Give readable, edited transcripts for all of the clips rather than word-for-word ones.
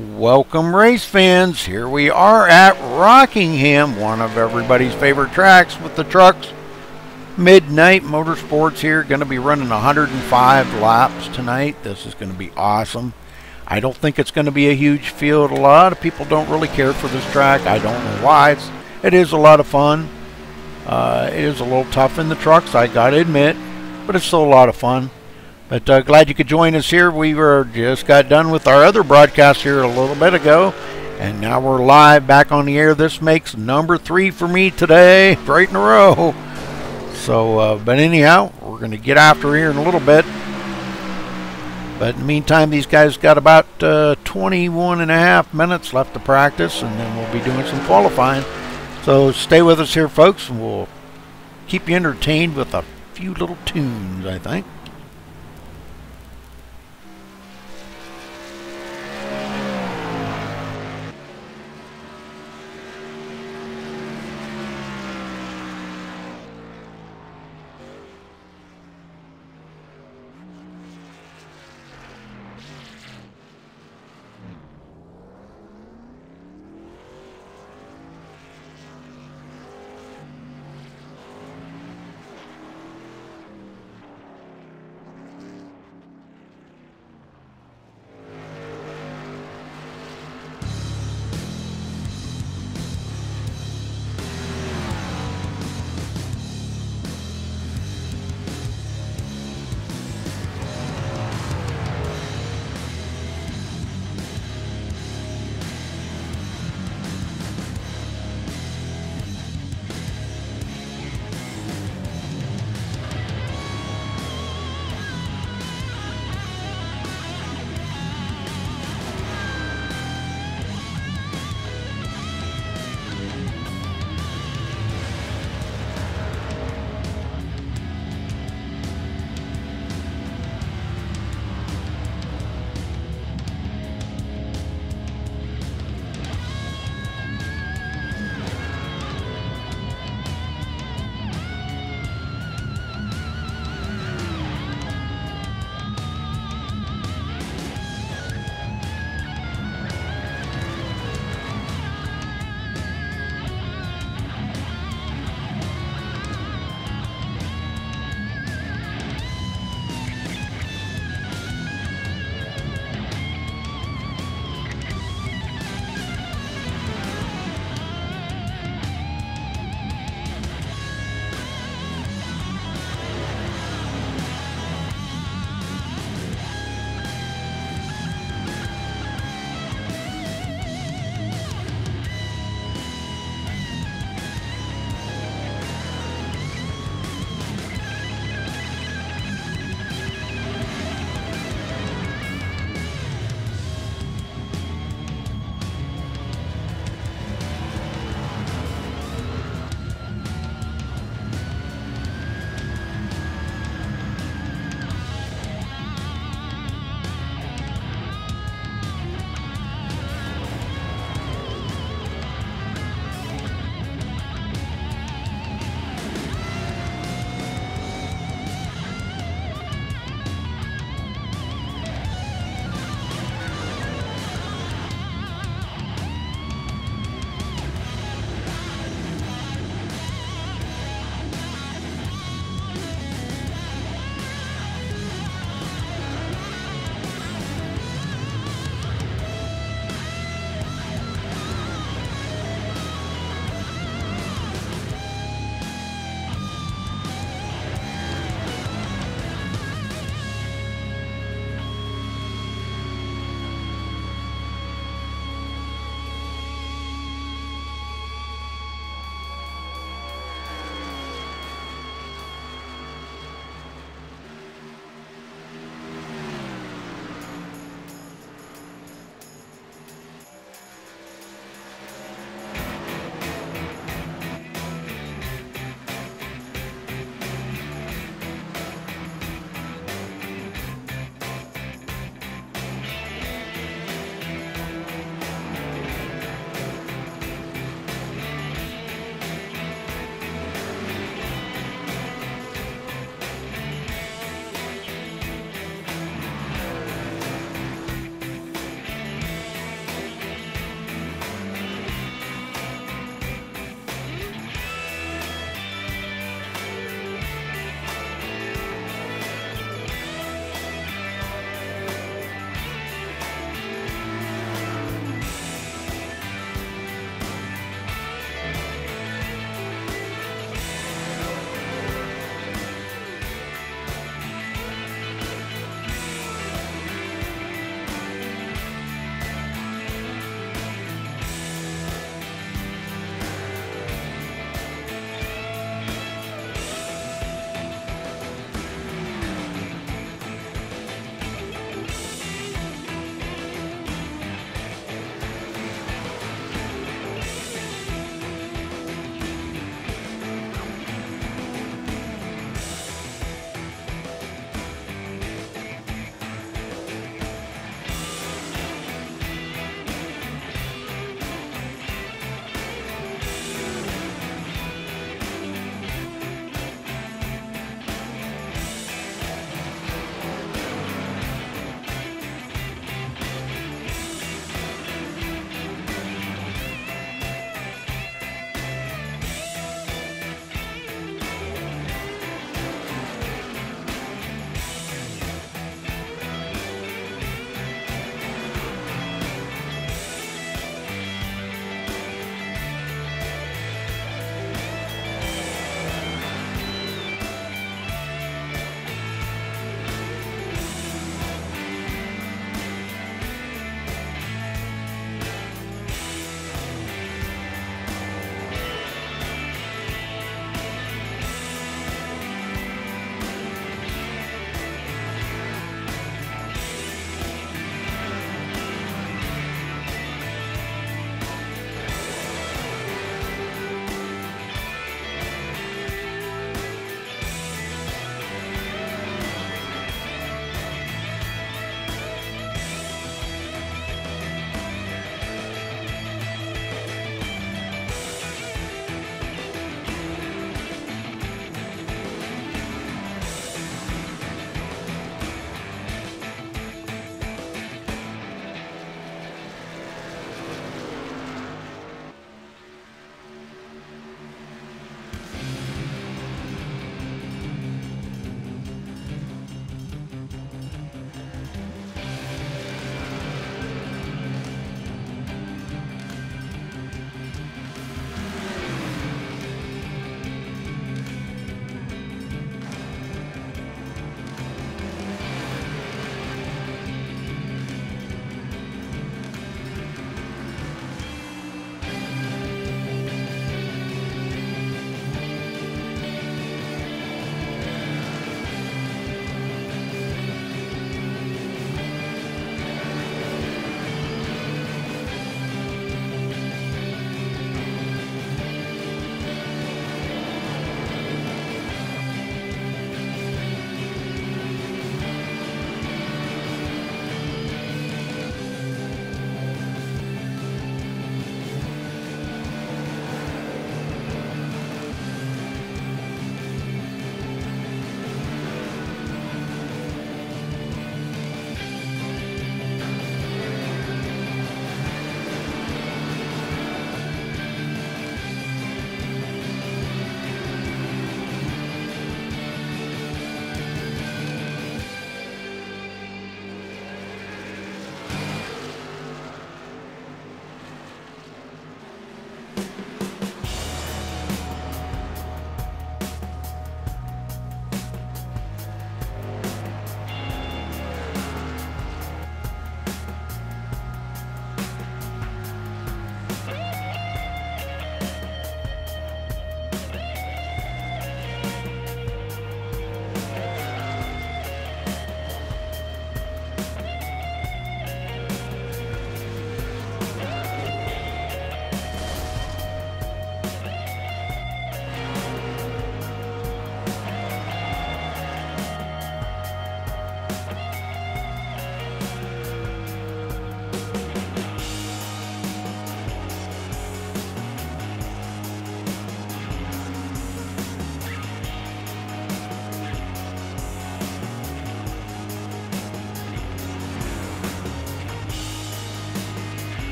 Welcome race fans, here we are at Rockingham, one of everybody's favorite tracks with the trucks. Midnight Motorsports here, going to be running 105 laps tonight. This is going to be awesome. I don't think it's going to be a huge field. A lot of people don't really care for this track. I don't know why. It is a lot of fun. It is a little tough in the trucks, I got to admit, but it's still a lot of fun. But glad you could join us here. We just got done with our other broadcast here a little bit ago, and now we're live back on the air. This makes number 3 for me today, right in a row. So, but anyhow, we're going to get after here in a little bit. But in the meantime, these guys got about 21 and a half minutes left to practice, and then we'll be doing some qualifying. So stay with us here, folks, and we'll keep you entertained with a few little tunes, I think.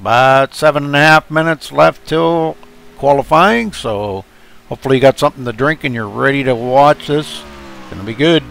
About 7.5 minutes left till qualifying, so hopefully you got something to drink and you're ready to watch this. It's gonna be good.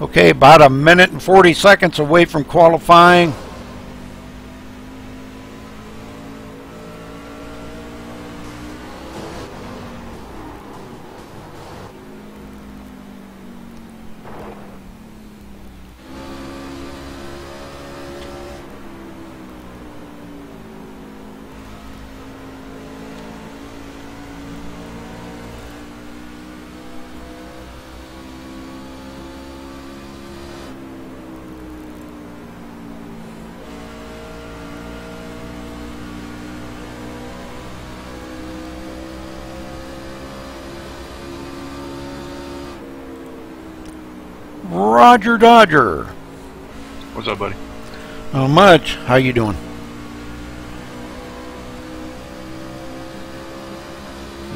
Okay, about a minute and 40 seconds away from qualifying. Roger Dodger. What's up, buddy? Not much. How you doing?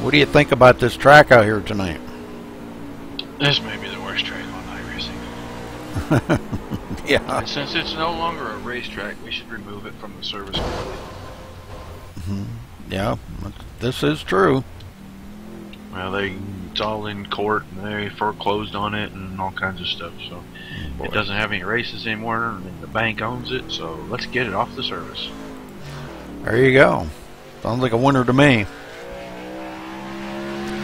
What do you think about this track out here tonight? This may be the worst track on iRacing. Yeah. And since it's no longer a racetrack, we should remove it from the service completely. Yeah, this is true. Well, it's all in court, and they foreclosed on it and all kinds of stuff. So it doesn't have any races anymore, and the bank owns it. So let's get it off the service. There you go. Sounds like a winner to me.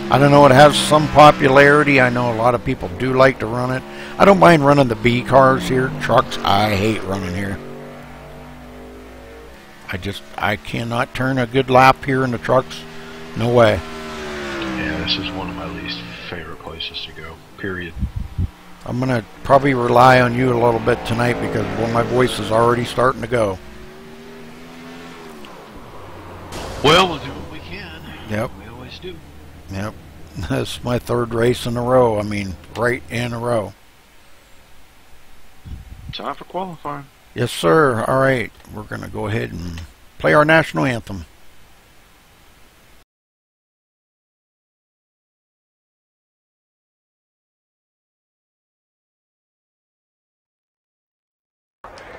I don't know, it has some popularity. I know a lot of people do like to run it. I don't mind running the B cars here. Trucks, I hate running here. I cannot turn a good lap here in the trucks. No way. Yeah, this is one of my least favorite places to go, period. I'm going to probably rely on you a little bit tonight because, well, my voice is already starting to go. Well, we'll do what we can. Yep. We always do. Yep. This is my third race in a row. I mean, right in a row. Time for qualifying. Yes, sir. All right. We're going to go ahead and play our national anthem.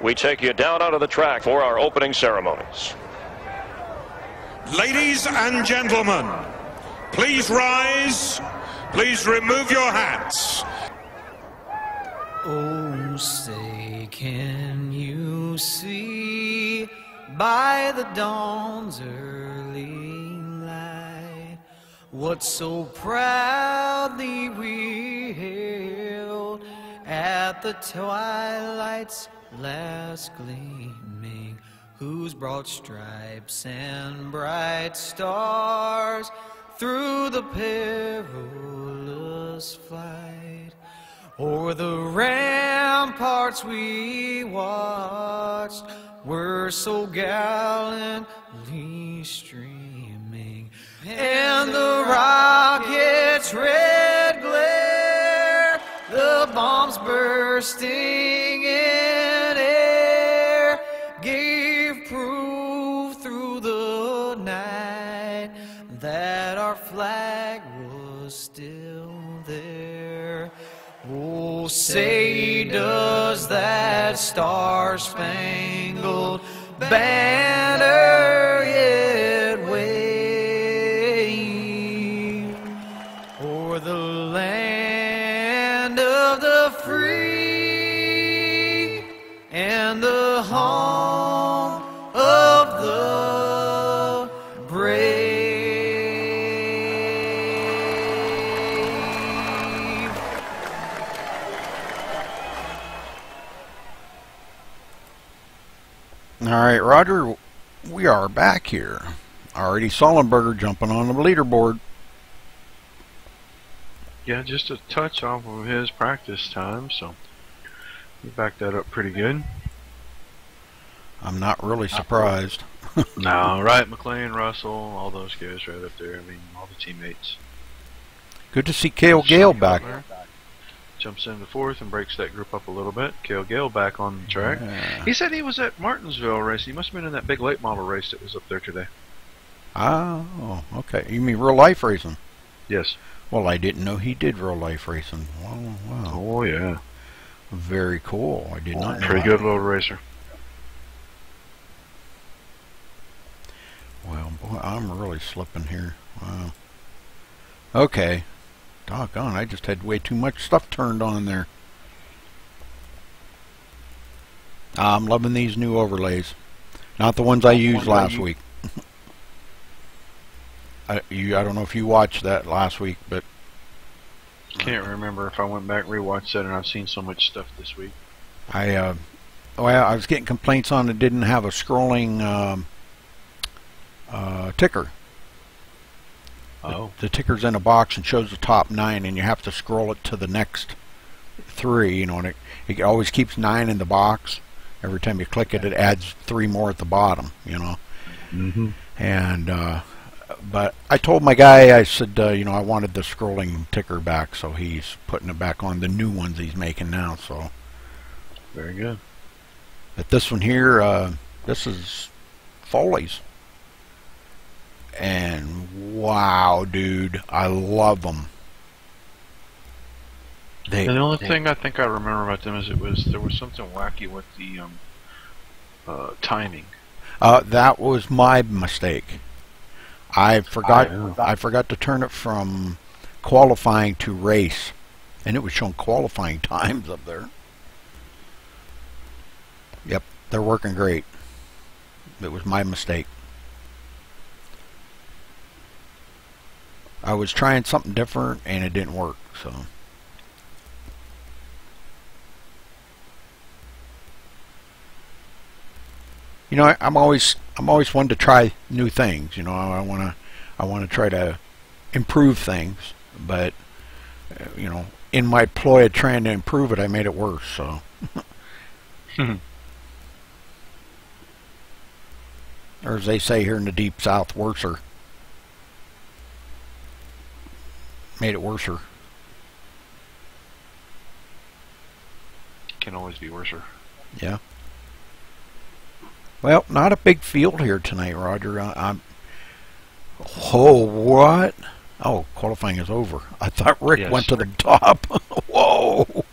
We take you down onto the track for our opening ceremonies. Ladies and gentlemen, please rise. Please remove your hats. Oh, say, can you see by the dawn's early light what so proudly we hailed at the twilight's last gleaming, whose broad stripes and bright stars through the perilous flight o'er the ramparts we watched were so gallantly streaming, and the rocket's red glare, the bombs bursting in air, gave proof through the night that our flag was still there. Oh, say, does that star-spangled banner yet wave o'er the land of the free and the home of the brave? All right, Roger, we are back here. Already Sullenberger jumping on the leaderboard. Yeah, just a touch off of his practice time, so he backed that up pretty good. I'm not really surprised. No, right, McLean, Russell, all those guys right up there. I mean, all the teammates. Good to see Cale Gale back. Jumps into fourth and breaks that group up a little bit. Cale Gale back on the track. Yeah. He said he was at Martinsville race. He must have been in that big late model race that was up there today. Oh, okay. You mean real life racing? Yes. Well, I didn't know he did real life racing. Wow. Oh, yeah. Very cool. I did not know Pretty good little racer. Well, boy, I'm really slipping here. Wow. Okay. Doggone, I just had way too much stuff turned on there. I'm loving these new overlays. Not the ones I used last week. I don't know if you watched that last week, but Can't remember if I went back and rewatched that, and I've seen so much stuff this week. I was getting complaints on it didn't have a scrolling ticker. Oh. The ticker's in a box and shows the top 9, and you have to scroll it to the next 3. You know, and it always keeps 9 in the box. Every time you click it, it adds 3 more at the bottom. You know. Mm-hmm. And but I told my guy, I said, you know, I wanted the scrolling ticker back, so he's putting it back on the new ones he's making now. So Very good. but this one here, this is Foley's. And wow, dude, I love them. And the only thing I think I remember about them is there was something wacky with the timing. That was my mistake. I forgot to turn it from qualifying to race, and it was showing qualifying times up there. Yep, they're working great. It was my mistake. I was trying something different and it didn't work, so. You know, I'm always one to try new things. You know, I want to try to improve things, but you know, in my ploy of trying to improve it, I made it worse. So, or as they say here in the deep south, worser. Made it worser. Can always be worser. Yeah. Well, not a big field here tonight, Roger. Oh, what? Oh, qualifying is over. I thought Rick went to the top. Whoa.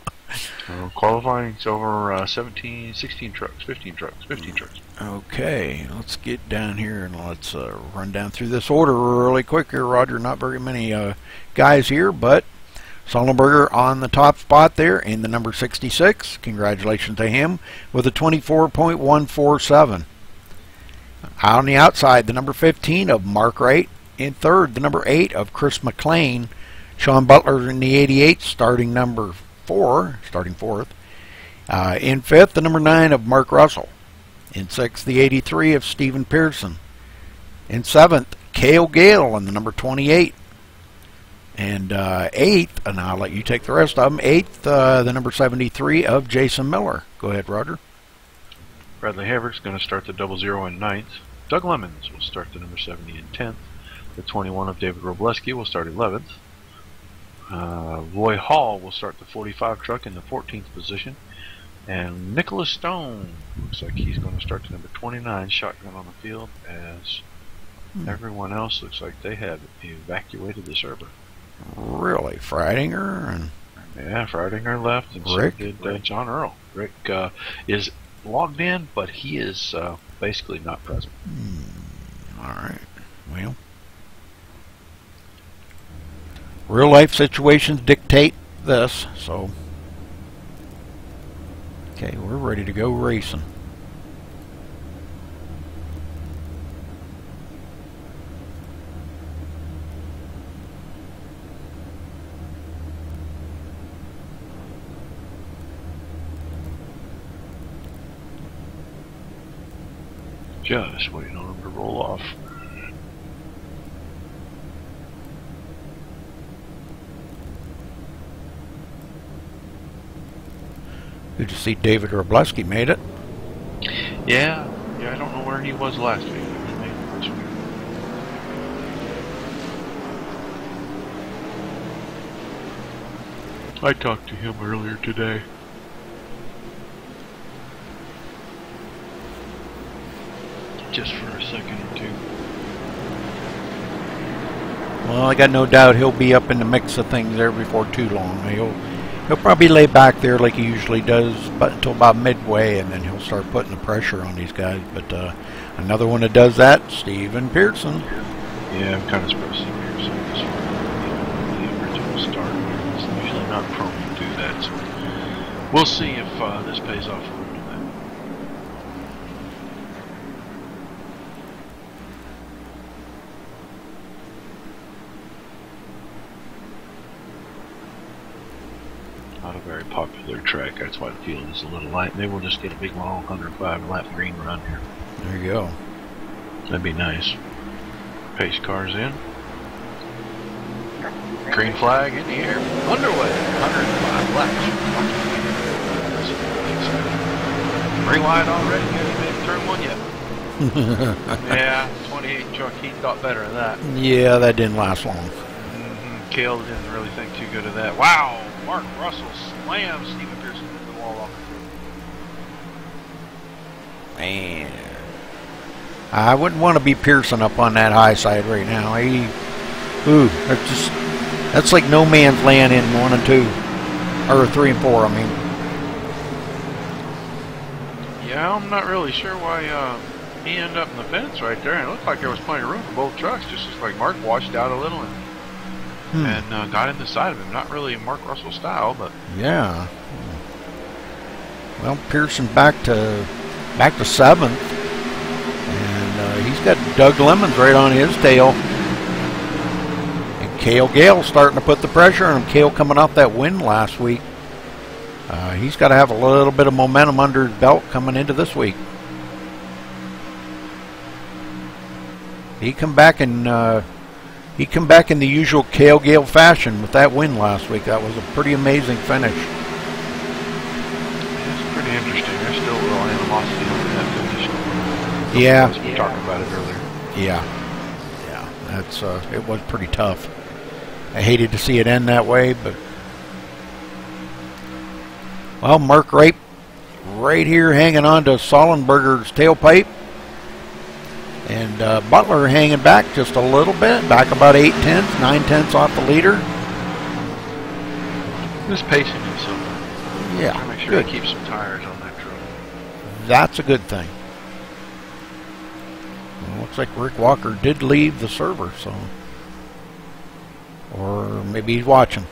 Qualifying's over 16 trucks, 15 trucks. Okay, let's get down here and let's run down through this order really quick here, Roger. Not very many guys here, but Sullenberger on the top spot there in the number 66. Congratulations to him with a 24.147. Out on the outside, the number 15 of Mark Wright. In third, the number 8 of Chris McLean. Sean Butler in the 88, starting fourth. In fifth, the number 9 of Mark Russell. In sixth, the 83 of Stephen Pearson. In seventh, Cale Gale in the number 28. And eighth, and I'll let you take the rest of them, eighth, the number 73 of Jason Miller. Go ahead, Roger. Bradley Haverick's going to start the 00 in ninth. Doug Lemons will start the number 70 in 10th. The 21 of David Robleski will start 11th. Roy Hall will start the 45 truck in the 14th position. And Nicholas Stone looks like he's going to start the number 29 shotgun on the field, as everyone else looks like they have evacuated the server. Really? Friedinger? And yeah, Friedinger left, and Rick? so did John Earl. Rick is logged in, but he is basically not present. All right. Well, real life situations dictate this, so. Okay, we're ready to go racing. Just waiting on him to roll off. Good to see David Robleski made it. Yeah, I don't know where he was last week. He made it this week. I talked to him earlier today. Just for a second or two. Well, I got no doubt he'll be up in the mix of things there before too long. He'll probably lay back there like he usually does, but until about midway, and then he'll start putting the pressure on these guys. But another one that does that, Stephen Pearson. Yeah, I'm kind of surprised to see Pearson this one. The original start. He's usually not prone to do that, so we'll see if this pays off for him tonight. Not a very popular track. That's why the field is a little light. Maybe we'll just get a big long 105 lap green run here. There you go. That'd be nice. Pace cars in. Green flag in the air. Underway. 105 laps. Rewind already. You haven't made turn one yet. Yeah, 28 truck. He thought better of that. Yeah, that didn't last long. Cale didn't really think too good of that. Wow! Mark Russell slams Stephen Pearson into the wall off. Man, I wouldn't want to be Pearson up on that high side right now. That's like no man's land in 1 and 2, or 3 and 4. I mean. Yeah, I'm not really sure why he ended up in the fence right there. And it looked like there was plenty of room for both trucks. Just like Mark washed out a little and got in the side of him. Not really Mark Russell style, but yeah. Well, Pearson back to 7th, and he's got Doug Lemons right on his tail. And Cale Gale starting to put the pressure on him. Cale coming off that win last week. He's got to have a little bit of momentum under his belt coming into this week. He come back in the usual Cale Gale fashion with that win last week. That was a pretty amazing finish. It's pretty interesting. There's still a little animosity over that finish. Yeah. We were talking about it earlier. Yeah. That's it was pretty tough. I hated to see it end that way, but well, Mark right here hanging on to Sollenberger's tailpipe. And Butler hanging back just a little bit, back about 9/10 off the leader. Just pacing himself. Yeah, trying to make sure good. he keeps some tires on that truck. That's a good thing. Well, looks like Rick Walker did leave the server, so, or maybe he's watching.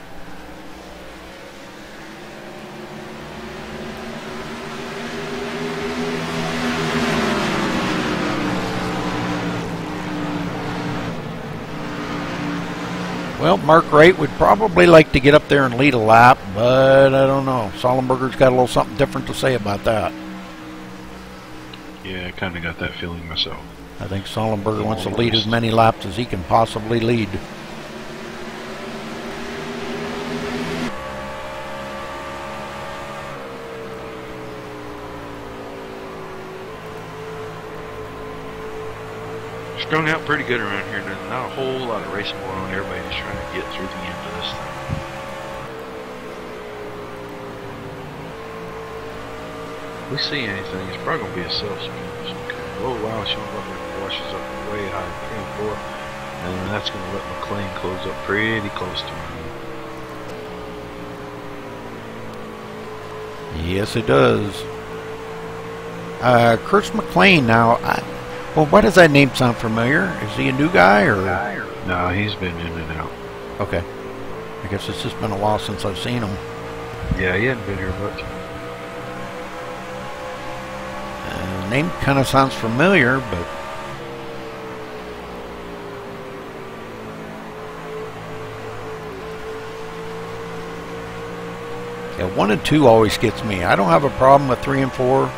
Well, Mark Wright would probably like to get up there and lead a lap, but I don't know. Sollenberger's got a little something different to say about that. Yeah, I kind of got that feeling myself. I think Sollenberger wants to lead as many laps as he can possibly lead. Strung out pretty good around here. There's not a whole lot of racing going on. Everybody's just trying to get through the end of this thing. If we see anything, it's probably going to be a self-speed. Oh wow, Sean Butler washes up way high, 3 and 4. And that's going to let McLean close up pretty close to him. Yes, it does. Chris McLean now. Well, why does that name sound familiar? Is he a new guy or? No, he's been in and out. Okay. I guess it's just been a while since I've seen him. Yeah, he hadn't been here much. Name kind of sounds familiar, but yeah, 1 and 2 always gets me. I don't have a problem with 3 and 4,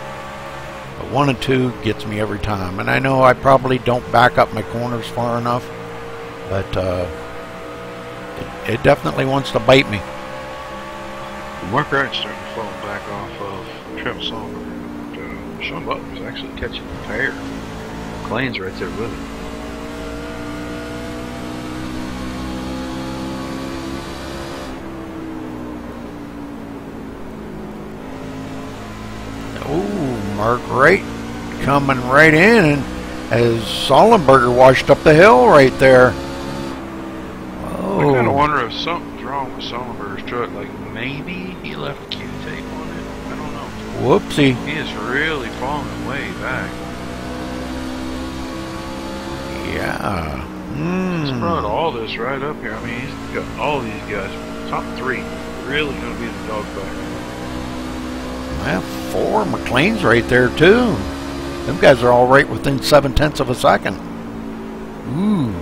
but 1 and 2 gets me every time. And I know I probably don't back up my corners far enough, but it definitely wants to bite me. Mark Wright's starting to fall back off of Travis Solomon. Sean Butler's actually catching the pair. McLean's right there with him. Oh, Mark Wright coming right in, and as Sollenberger washed up the hill right there. Oh. I kind of wonder if something's wrong with Sollenberger's truck. Like maybe he left Q tape on it. I don't know. Whoopsie. He is really falling way back. Yeah. He's brought all this right up here. I mean, he's got all these guys. Top 3 really going to be the dogfight. Well, 4 McLean's right there too. Them guys are all right within 7/10 of a second. Ooh.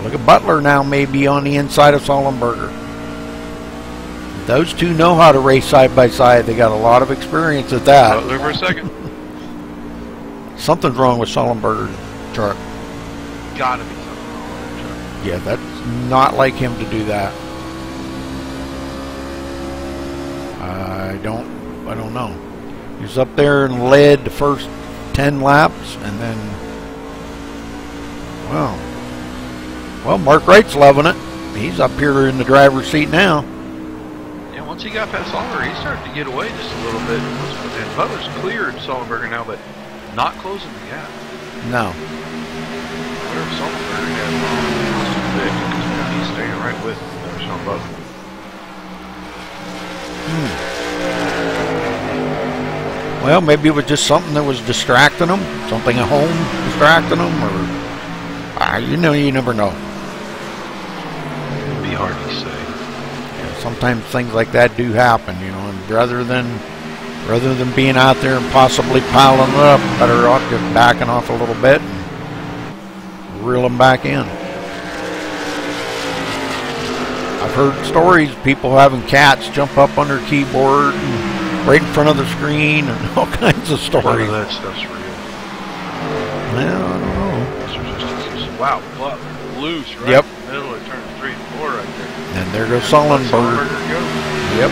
Look at Butler now maybe on the inside of Sollenberger. Those two know how to race side by side. They got a lot of experience at that. Butler for a second. Something's wrong with Sullenberger's truck. Gotta be something wrong with the truck. Yeah, that's not like him to do that. I don't know. He was up there and led the first 10 laps, and then, well, Mark Wright's loving it. He's up here in the driver's seat now. Yeah, once he got past Sullenberger, he started to get away just a little bit. And Butler's cleared Sullenberger now, but not closing the gap. No. Whatever Sullenberger had was too big, because now he's staying right with Sean Butler. Well, maybe it was just something that was distracting him, something at home distracting him, or you never know. It'd be hard to say. Yeah, sometimes things like that do happen, and rather than being out there and possibly piling it up, better off just backing off a little bit and reel them back in. I've heard stories of people having cats jump up on their keyboard and right in front of the screen, and all kinds of stories. None of that stuff's real. Well, I don't know. Wow, Butler loose right Yep. in the middle of turn 3 and 4 right there. And there goes Sullenberger. Yep.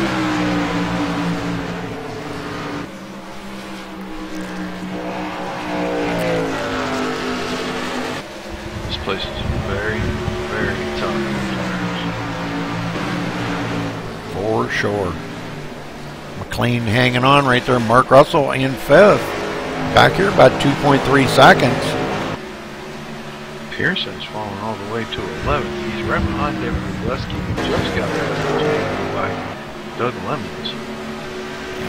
This place is very, very tough. For sure. McLean hanging on right there. Mark Russell in 5th. Back here about 2.3 seconds. Pearson's falling all the way to 11th. He's right behind David Gillespie, who just got there by Doug Lemons.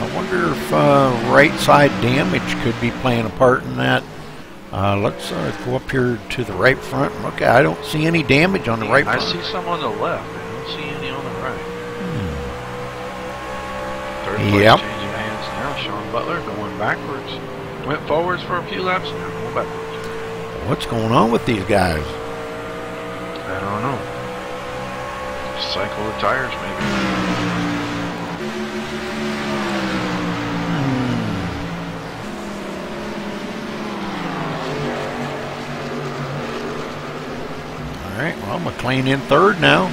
I wonder if right side damage could be playing a part in that. Let's go up here to the right front. Look, I don't see any damage on the right front. I see some on the left. I don't see any on the right. Third place Yep. changing hands now. Sean Butler going backwards. Went forwards for a few laps, now going backwards. What's going on with these guys? I don't know. Cycle of tires, maybe. All right, well, McLean in 3rd now.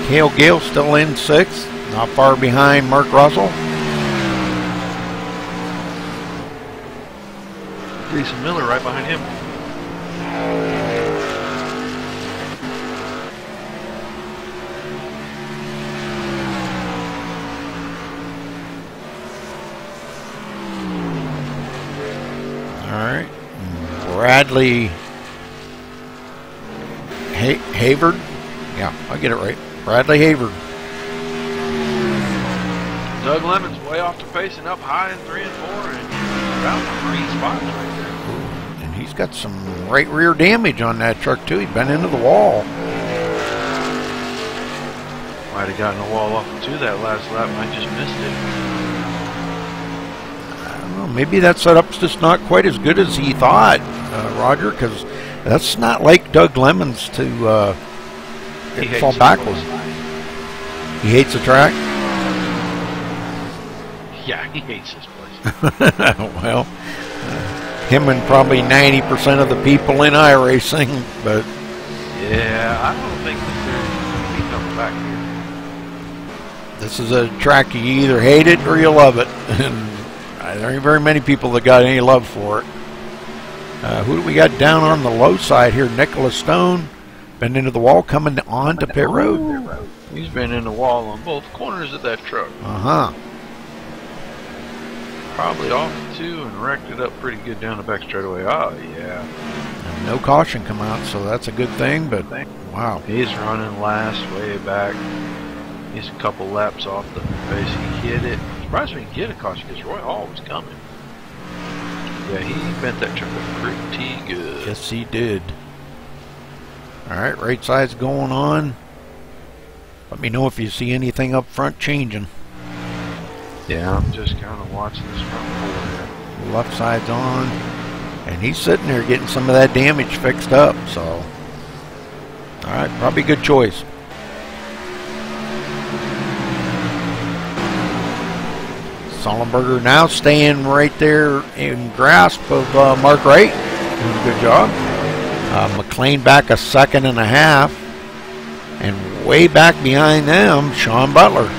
Cale Gale still in 6th, not far behind Mark Russell. Gleason Miller right behind him. All right, Bradley Havard. Yeah, I get it right. Bradley Havard. Doug Lemons way off the pace and up high in 3 and 4, and about 3 spots right there. And he's got some right rear damage on that truck too. He's been into the wall. Might have gotten the wall off to that last lap, and I just missed it. I don't know. Maybe that setup's just not quite as good as he thought, Roger, because that's not like Doug Lemons to fall backwards. He hates the track? Yeah, he hates this place. Well, him and probably 90% of the people in iRacing, but Yeah, I don't think that they're going to be coming back here. this is a track you either hate it or you love it, and there ain't very many people that got any love for it. Who do we got down on the low side here? Nicholas Stone, been into the wall, coming on to pit road. He's been in the wall on both corners of that truck. Uh-huh. Probably off the 2 and wrecked it up pretty good down the back straightaway. Oh, yeah. And no caution come out, so that's a good thing, but wow. He's running last way back. He's a couple laps off the pace. He hit it. Surprised we didn't get a caution because Roy Hall was coming. Yeah, he bent that truck up pretty good. Yes, he did. All right, right side's going on. Let me know if you see anything up front changing. Yeah, I'm just kind of watching this front forward here. Left side's on. And he's sitting there getting some of that damage fixed up, so. All right, probably a good choice. Sullenberger now staying right there in grasp of Mark Wright. Doing a good job. McLean back a second and a half. And way back behind them, Sean Butler.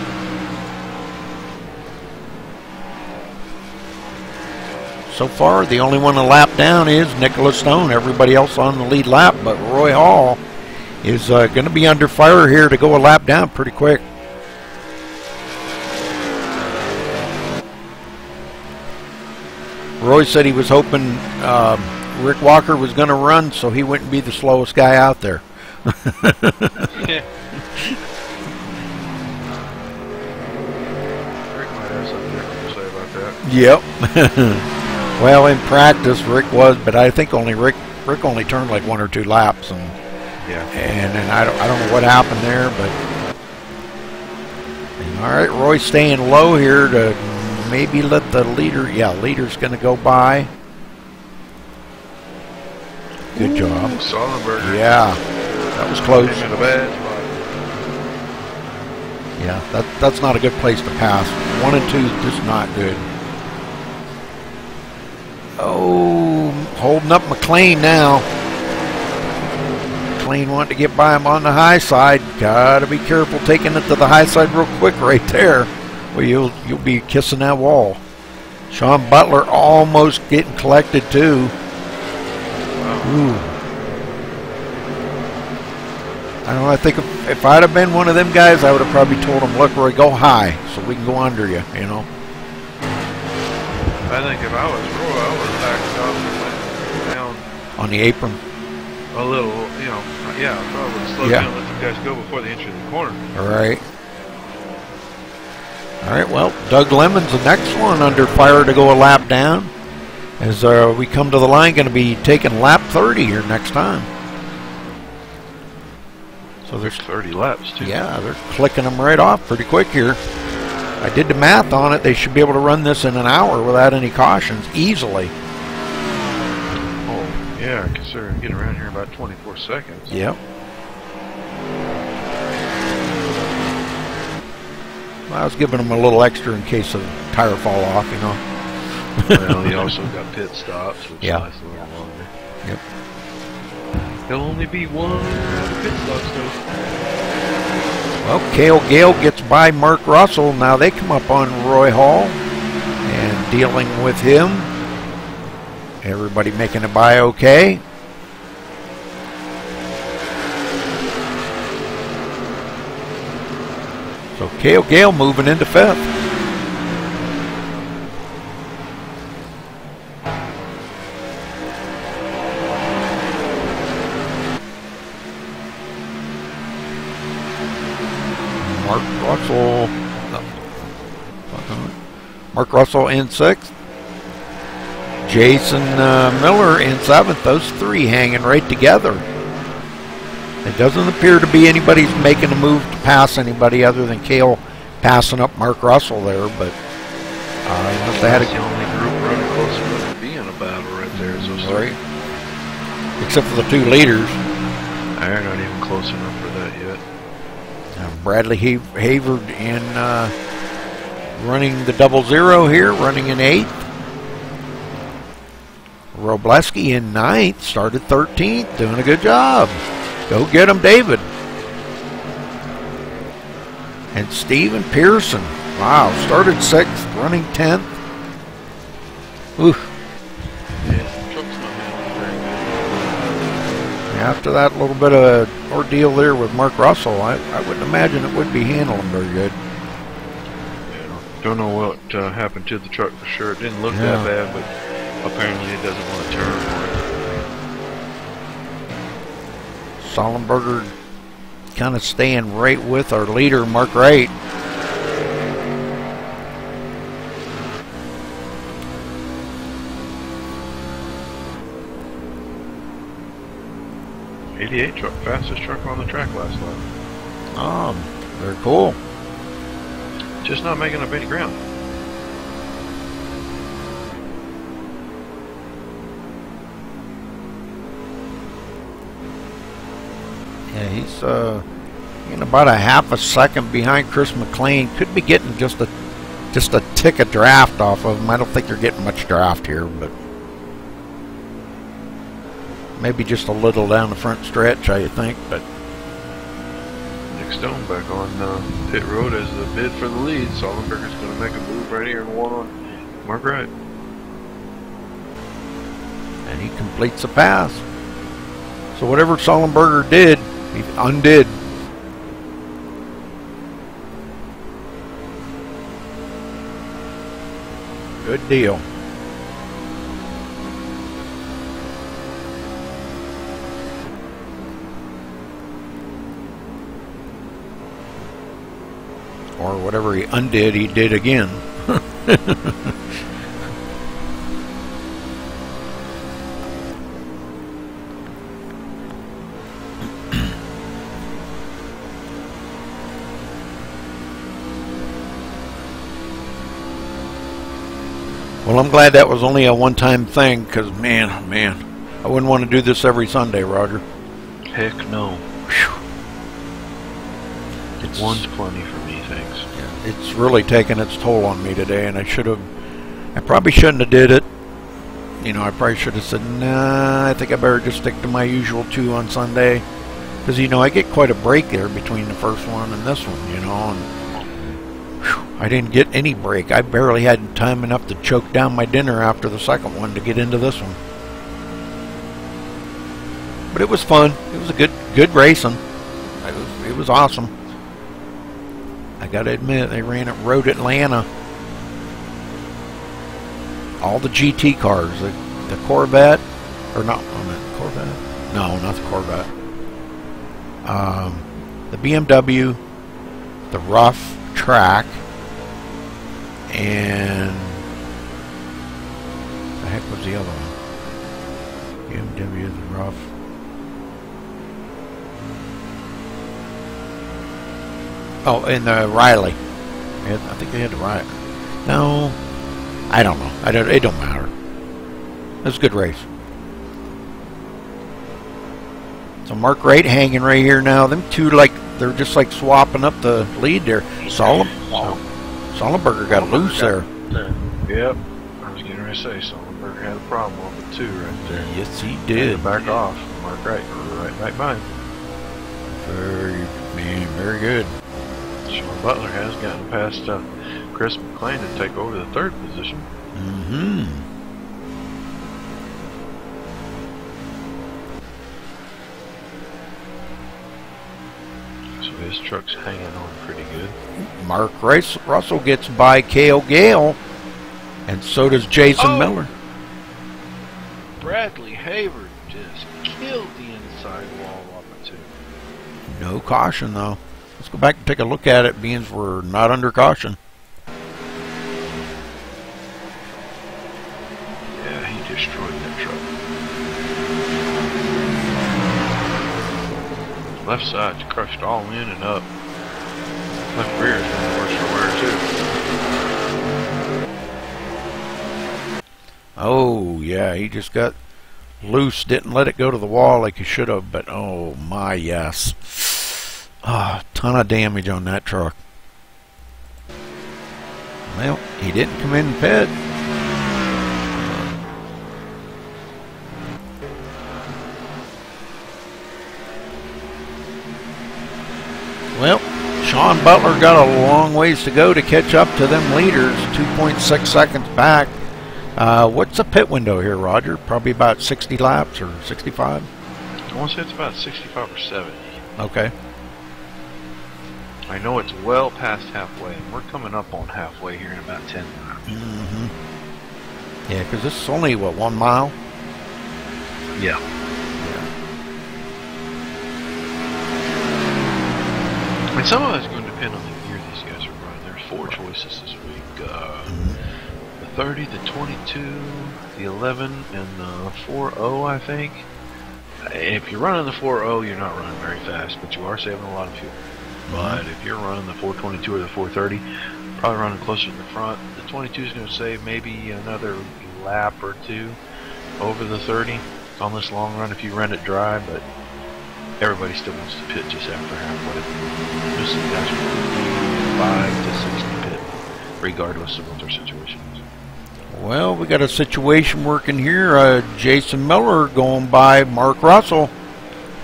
So far, the only one a lap down is Nicholas Stone. Everybody else on the lead lap, but Roy Hall is going to be under fire here to go a lap down pretty quick. Roy said he was hoping Rick Walker was going to run so he wouldn't be the slowest guy out there. Yeah. Rick might have something different to say about that. Yep. Well, in practice, Rick was, but I think only Rick only turned like 1 or 2 laps, and yeah, and I don't know what happened there, but all right, Roy staying low here to maybe let the leader. Yeah, leader's going to go by. Good job, Sullenberger. Yeah, that was close. In a bad spot. Yeah, that's not a good place to pass. 1 and 2 is just not good. Oh, holding up McLean now. McLean wanting to get by him on the high side. Gotta be careful taking it to the high side real quick right there, or you'll be kissing that wall. Sean Butler almost getting collected too. Ooh. I don't know, I think if I'd have been one of them guys, I would have probably told him, look, Roy, go high so we can go under you, you know. I think if I was Roy, I would have backed off and went down On the apron. a little, you know. Yeah, I probably would have slowed down and let the guys go before they entered the corner. All right. All right, well, Doug Lemon's the next one under fire to go a lap down. As we come to the line, going to be taking lap 30 here next time. So there's 30 laps, too. Yeah, they're clicking them right off pretty quick here. I did the math on it. They should be able to run this in an hour without any cautions, easily. Oh, yeah, because they're getting around here in about 24 seconds. Yep. Well, I was giving them a little extra in case of tire fall off, you know. Well, he also got pit stops, which Yeah. lasts a little longer. Yep. There'll only be one pit stops, though. Well, Cale Gale gets by Mark Russell. Now they come up on Roy Hall and dealing with him. Everybody making it by okay. So Cale Gale moving into 5th. Mark Russell in 6th. Jason Miller in 7th. Those 3 hanging right together. It doesn't appear to be anybody's making a move to pass anybody other than Cale passing up Mark Russell there, but unless they had the only group running close enough to be in a battle right there. So right. Except for the 2 leaders. They're not even close enough for that yet. Bradley Havard in running the 00 here, running in 8th. Robleski in 9th, started 13th, doing a good job. Go get him, David. And Steven Pearson, wow, started 6th, running 10th. Oof. Yeah, truck's not handling very good. After that little bit of ordeal there with Mark Russell, I wouldn't imagine it would be handling very good. Don't know what happened to the truck for sure. It didn't look that bad, but apparently it doesn't want to turn for it. Sullenberger kind of staying right with our leader, Mark Wright. '88 truck, fastest truck on the track last lap. Oh, very cool. Just not making up any ground. Yeah, he's in about a half a second behind Chris McLean. Could be getting just a just a tick of draft off of them. I don't think they're getting much draft here, but maybe just a little down the front stretch, I think. But Nick Stone back on pit road as the bid for the lead. Sullenberger's going to make a move right here and one on Mark Wright. And he completes the pass. So whatever Sullenberger did, he undid. Good deal. Or whatever he undid, he did again. Well, I'm glad that was only a one-time thing, because man, oh man, I wouldn't want to do this every Sunday, Roger. Heck no. One's plenty for me, thanks. Yeah, it's really taken its toll on me today, and I probably shouldn't have did it. You know, I probably should have said, nah, I think I better just stick to my usual 2 on Sunday. Because, you know, I get quite a break there between the first one and this one, you know, and whew, I didn't get any break. I barely had time enough to choke down my dinner after the second one to get into this one. But it was fun. It was a good racing. It was awesome. I gotta admit, they ran at Road Atlanta. All the GT cars, the Corvette, or not, Corvette? No, not the Corvette. The BMW, the rough track, and the heck was the other one? BMW, the rough. Oh, and the Riley. I think they had the Riley. No, I don't know. It don't matter. It was a good race. So Mark Wright hanging right here now. Them two, they're just like swapping up the lead there. Sullenberger got loose there. Yep. I was getting ready to say Sullenberger had a problem with the 2 right there. Yes, he did. Back off. Mark Wright, right by him. Very good. Sean Butler has gotten past Chris McLean to take over the 3rd position. Mm-hmm. So his truck's hanging on pretty good. Mark Russell gets by Cale Gale, and so does Jason Miller. Bradley Hayward just killed the inside wall up at 2. No caution, though. Let's go back and take a look at it, being we're not under caution. Yeah, he destroyed that truck. Left side crushed all in and up. Left rear is one of the worst for wear too. Oh, yeah, he just got loose. Didn't let it go to the wall like he should have, but oh my, yes. Ah, ton of damage on that truck. Well, he didn't come in pit. Well, Sean Butler got a long ways to go to catch up to them leaders, 2.6 seconds back. What's the pit window here, Roger? Probably about 60 laps or 65? I want to say it's about 65 or 70. Okay. I know it's well past halfway, and we're coming up on halfway here in about 10 miles. Mm-hmm. Yeah, because this is only, what, 1 mile? Yeah. And some of it's going to depend on the gear these guys are running. There's 4 choices this week. The 30, the 22, the 11, and the 4.0, I think. If you're running the 4.0, you're not running very fast, but you are saving a lot of fuel. But if you're running the 422 or the 430, probably running closer to the front. The 22 is going to save maybe another lap or 2 over the 30 on this long run if you run it dry, but everybody still wants to pit just after halfway. Most of the guys are 55 to 60 pit. regardless of what their situation is. Well, we got a situation working here. Jason Miller going by Mark Russell.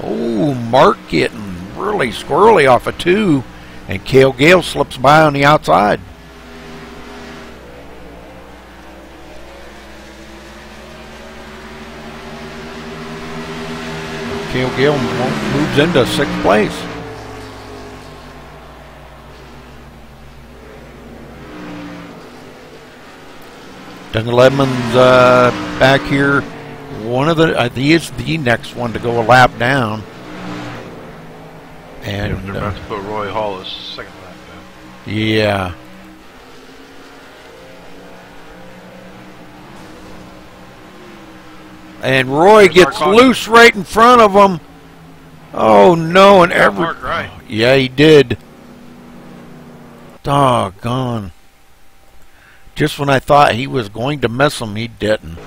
Oh, Mark getting really squirrely off a 2, and Cale Gale slips by on the outside. Cale Gale moves into 6th place. Doug Lemons back here. He is the next one to go a lap down. And they're about to put Roy Hall as second lap down. Yeah. And Roy gets loose right in front of him. Oh no! And Mark right. Yeah, he did. Doggone. Just when I thought he was going to miss him, he didn't.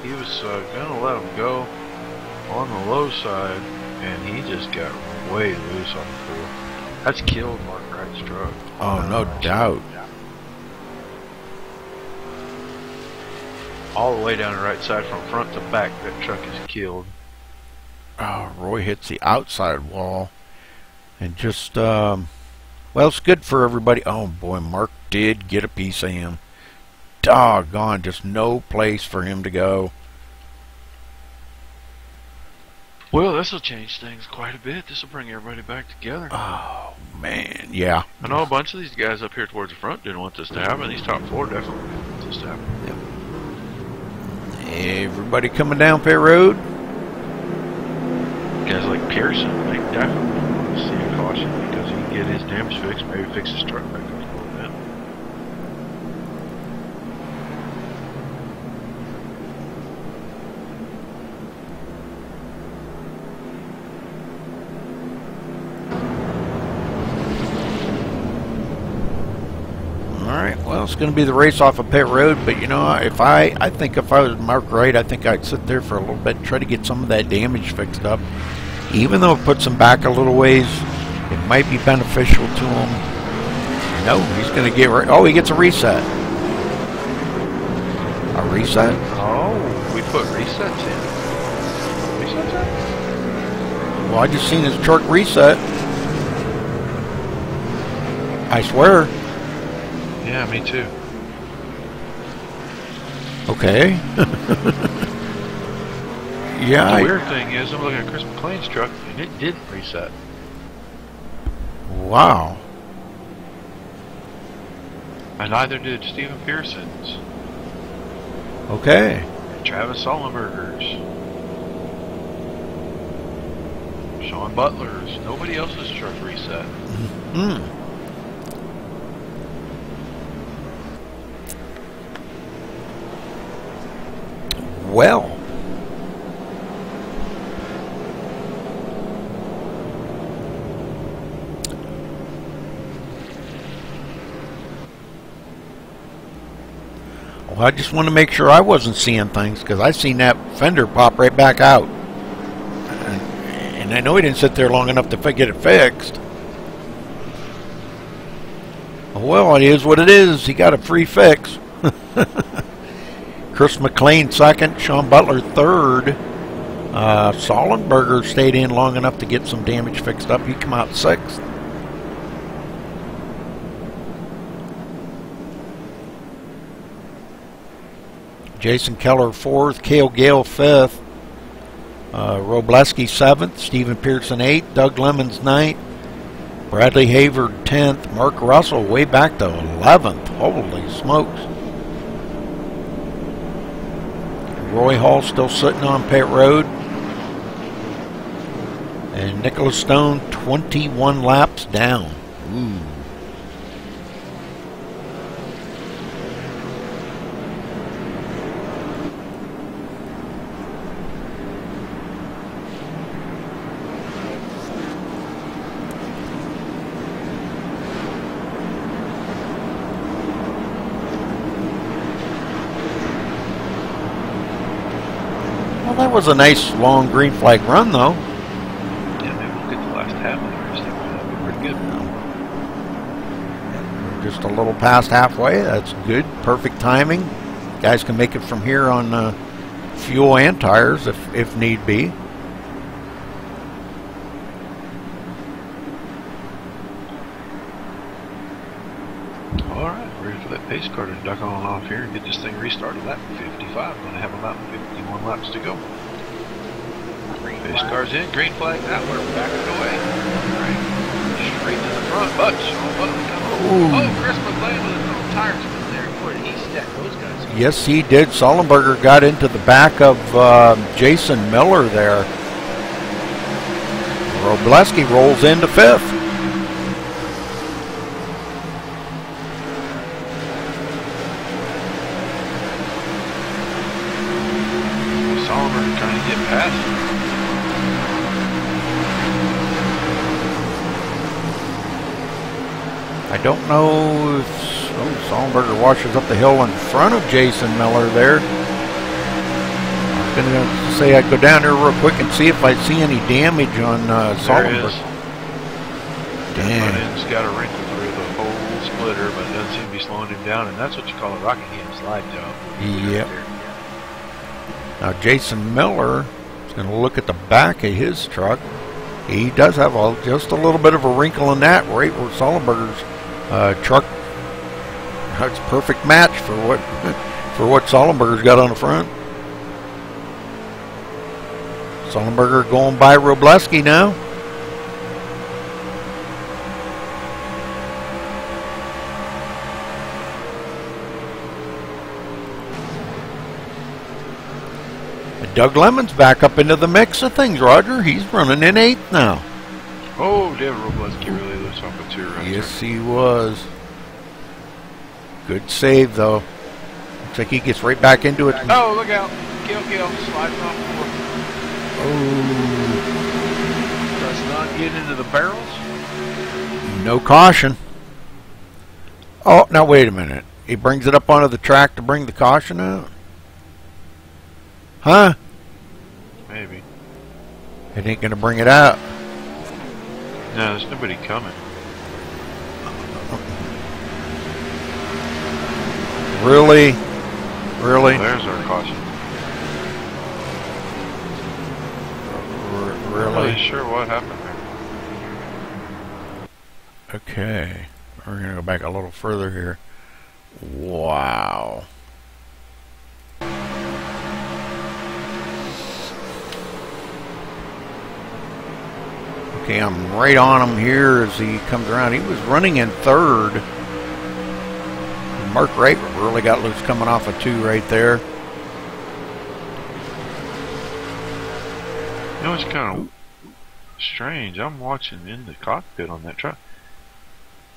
He was gonna let him go on the low side, and he just got way loose on the pool. That's killed Mark Wright's truck. Oh, no doubt. All the way down the right side from front to back, that truck is killed. Oh, Roy hits the outside wall. And just, well, it's good for everybody. Oh, boy, Mark did get a piece of him. Doggone, just no place for him to go. Well, this will change things quite a bit. This will bring everybody back together. Oh, man, yeah. I know a bunch of these guys up here towards the front didn't want this to happen. These top 4 definitely didn't want this to happen. Yep. Everybody coming down pit road. Guys like Pearson, they definitely want to see a caution because he can get his damage fixed, maybe fix his truck back up a little bit. Alright, well, it's going to be the race off of pit road, but you know, I think if I was Mark Wright, I think I'd sit there for a little bit and try to get some of that damage fixed up. Even though it puts him back a little ways, it might be beneficial to him. No, he's going to get right. Oh, he gets a reset. A reset? Oh, we put resets in. Resets in? Well, I just seen his truck reset. I swear. Yeah, me too. Okay. Yeah. The weird thing is, I'm looking at Chris McLean's truck, and it didn't reset. Wow. And neither did Stephen Pearson's. Okay. And Travis Sullenberger's. Sean Butler's. Nobody else's truck reset. Hmm. Well. Well, I just want to make sure I wasn't seeing things because I seen that fender pop right back out. And I know he didn't sit there long enough to get it fixed. Well, it is what it is. He got a free fix. Chris McLean second, Sean Butler third. Sollenberger stayed in long enough to get some damage fixed up. He come out sixth. Jason Keller fourth, Cale Gale fifth, Robleski seventh, Stephen Pearson eighth, Doug Lemons ninth, Bradley Havard 10th, Mark Russell way back to 11th. Holy smokes. Roy Hall still sitting on pit road. And Nicholas Stone 21 laps down. Ooh. That was a nice long green flag run, though. Yeah, maybe we'll get the last half of the race. That'd be pretty good. just a little past halfway. That's good. Perfect timing. Guys can make it from here on fuel and tires if need be. Alright, ready for that pace car to duck on off here and get this thing restarted. Lap 55. Going to have about 51 laps to go. Pace car's in. Green flag out. We're backing away. Alright. Straight to the front. But Sean Butler coming. Oh, Chris McLean with his own tires in there. Boy, did he stack those guys. Yes, he did. Sullenberger got into the back of Jason Miller there. Robleski rolls into 5th. Sullenberger trying to get past him. I don't know if Sullenberger washes up the hill in front of Jason Miller there. I was going to say I'd go down there real quick and see if I see any damage on Sullenberger. Damn. It's got a wrinkle through the whole splitter, but it doesn't seem to be slowing him down, and that's what you call a Rockingham slide job. Yep. Now Jason Miller is going to look at the back of his truck. He does have just a little bit of a wrinkle in that, right where Sullenberger's truck. It's a perfect match for what Sullenberger's got on the front. Sullenberger going by Robleski now. Doug Lemon's back up into the mix of things, Roger. He's running in 8th now. Oh, David Robleski really lifts off a 2 right Yes, he was. Good save, though. Looks like he gets right back into it. Oh, look out. Gil sliding off the floor. Oh. Does not get into the barrels. No caution. Oh, now wait a minute. He brings it up onto the track to bring the caution out? Huh? Maybe. It ain't going to bring it out. No, there's nobody coming. Really? Really? Well, there's our caution. Really? I'm not really sure what happened there. Okay. We're going to go back a little further here. Wow. Okay, I'm right on him here as he comes around. He was running in 3rd. Mark Wright really got loose coming off a 2 right there. You know, it's kind of strange. I'm watching in the cockpit on that truck.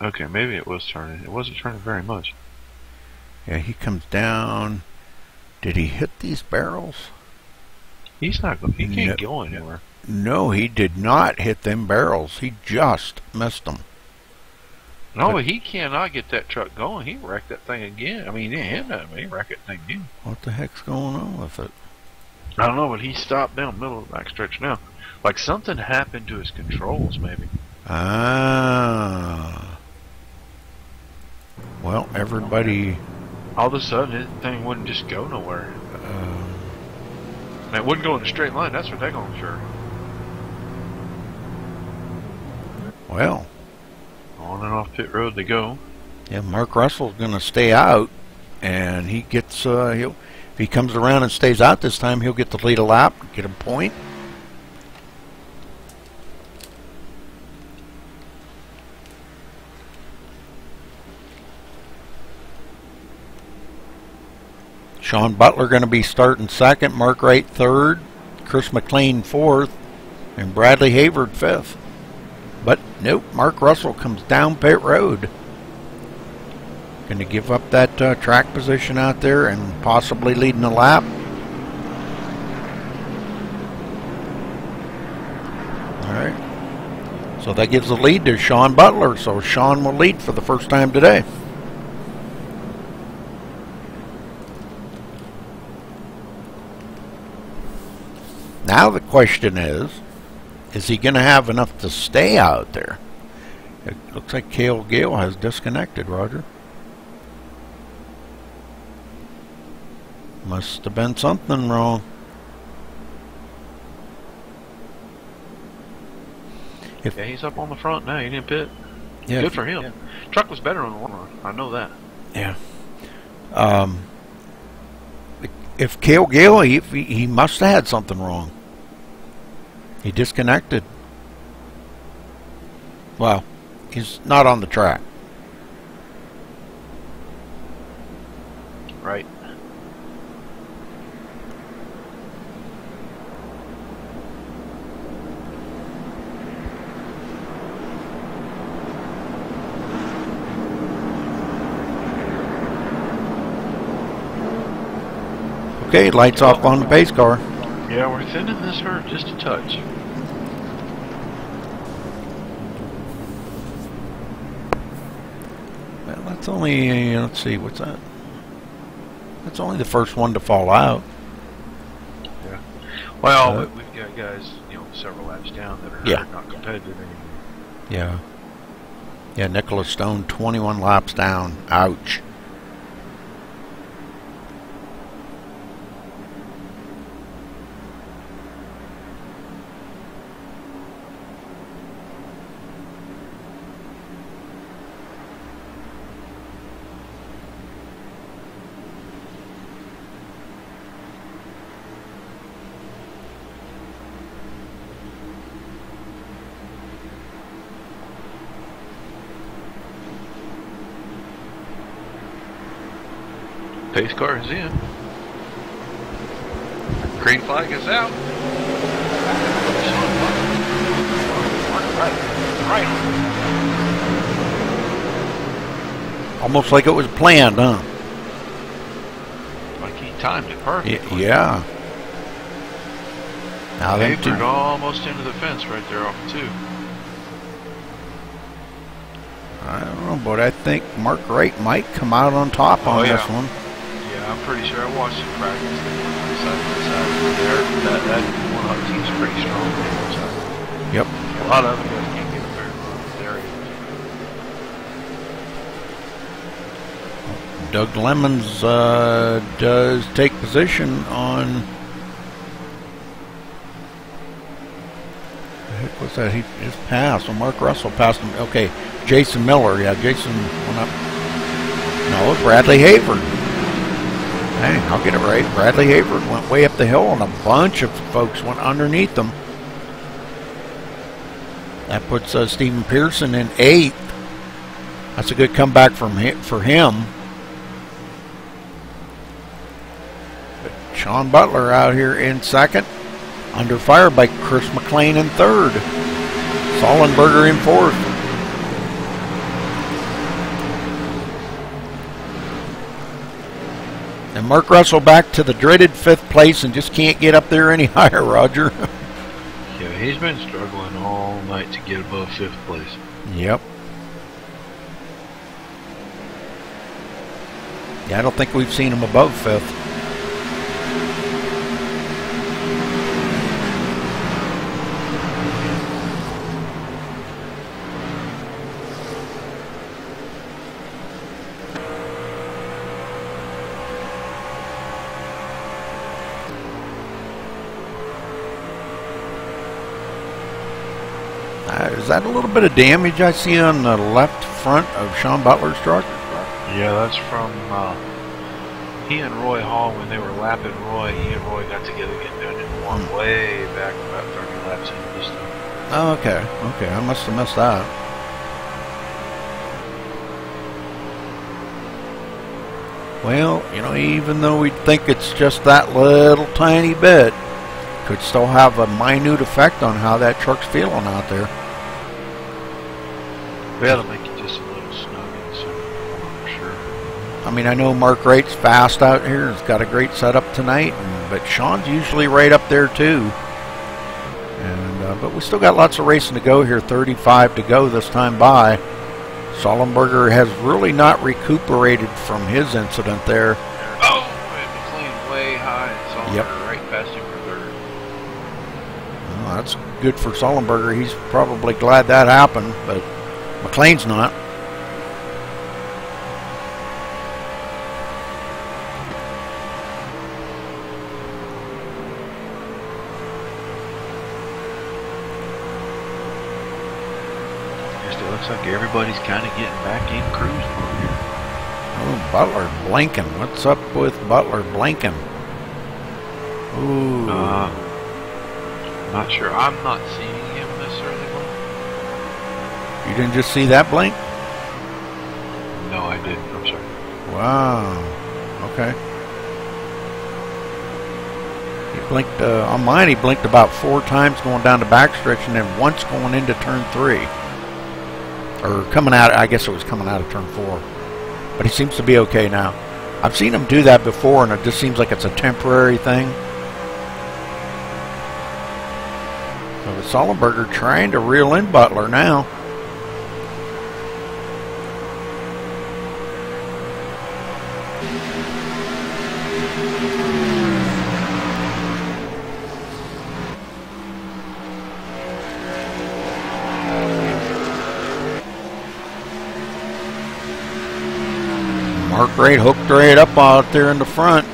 Okay, maybe it was turning. It wasn't turning very much. Yeah, he comes down. Did he hit these barrels? He's not. He can't go anywhere. No, he did not hit them barrels. He just missed them. No, but he cannot get that truck going. He wrecked that thing again. I mean, he didn't hit that. He wrecked that thing again. What the heck's going on with it? I don't know, but he stopped down the middle of the backstretch now. Like something happened to his controls, maybe. Ah. Well, everybody... All of a sudden, his thing wouldn't just go nowhere. And it wouldn't go in a straight line. That's what they're going sure. Well, on and off pit road they go. Yeah, Mark Russell's going to stay out, and he gets if he comes around and stays out this time, he'll get to lead a lap, get a point. Sean Butler going to be starting 2nd, Mark Wright 3rd, Chris McLean 4th, and Bradley Hayward 5th. But nope, Mark Russell comes down pit road. Going to give up that track position out there and possibly leading a lap. All right. So that gives the lead to Sean Butler. So Sean will lead for the first time today. Now the question is he going to have enough to stay out there? It looks like Cale Gale has disconnected, Roger. Must have been something wrong. Yeah, he's up on the front now. He didn't pit. Yeah, good for him. Yeah. Truck was better on the one run. I know that. Yeah. If Cale Gale, he must have had something wrong. He disconnected. Well, he's not on the track. Right. Okay, lights off on the pace car. Yeah, we're thinning this herd just a touch. Well, that's only, let's see, what's that? That's only the first one to fall out. Yeah. Well, we've got guys, several laps down that are not competitive anymore. Yeah. Yeah, Nicholas Stone, 21 laps down. Ouch. Pace car is in. Green flag is out. Right. Almost like it was planned, huh? Like he timed it perfectly. Yeah. Now they turned almost into the fence right there off the 2. I don't know, but I think Mark Wright might come out on top on this one. Yeah, I'm pretty sure. I watched him practice. Side by side there. That one on team's pretty strong. Yep. A lot of them guys can't get up very long. There he is. Doug Lemons does take position on. What's that? He just passed. Well, Mark Russell passed him. Okay, Jason Miller. Yeah, Jason went up. No, Bradley Hayward. Hey, I'll get it right. Bradley Hayward went way up the hill, and a bunch of folks went underneath them. That puts Stephen Pearson in 8th. That's a good comeback for him. But Sean Butler out here in 2nd. Under fire by Chris McLean in 3rd. Sollenberger in 4th. And Mark Russell back to the dreaded 5th place and just can't get up there any higher, Roger. Yeah, he's been struggling all night to get above 5th place. Yep. Yeah, I don't think we've seen him above 5th. Is that a little bit of damage I see on the left front of Sean Butler's truck? Yeah, that's from he and Roy Hall when they were lapping Roy. He and Roy got together getting down in one way back about 30 laps into this time. Oh, okay. Okay, I must have missed that. Well, even though we think it's just that little tiny bit, could still have a minute effect on how that truck's feeling out there. Yeah, it'll make it just a little snug in the center, for sure. I mean, I know Mark Wright's fast out here. He's got a great setup tonight, but Sean's usually right up there too. And but we still got lots of racing to go here. 35 to go this time by. Sollenberger has really not recuperated from his incident there. Oh, and McLean way high, and Sollenberger right past him for 3rd. Well, that's good for Sollenberger. He's probably glad that happened, but McLean's not. Just it looks like everybody's kind of getting back in cruise mode here. Oh, Butler blinking. What's up with Butler blinking? Ooh. Not sure. I'm not seeing him necessarily. You didn't just see that blink? No, I didn't. I'm sorry. Wow. Okay. He blinked on mine. He blinked about 4 times going down the backstretch, and then once going into turn 3, or coming out. I guess it was coming out of turn 4. But he seems to be okay now. I've seen him do that before, and it just seems like it's a temporary thing. So the Sullenberger trying to reel in Butler now. Mark right hooked right up out there in the front.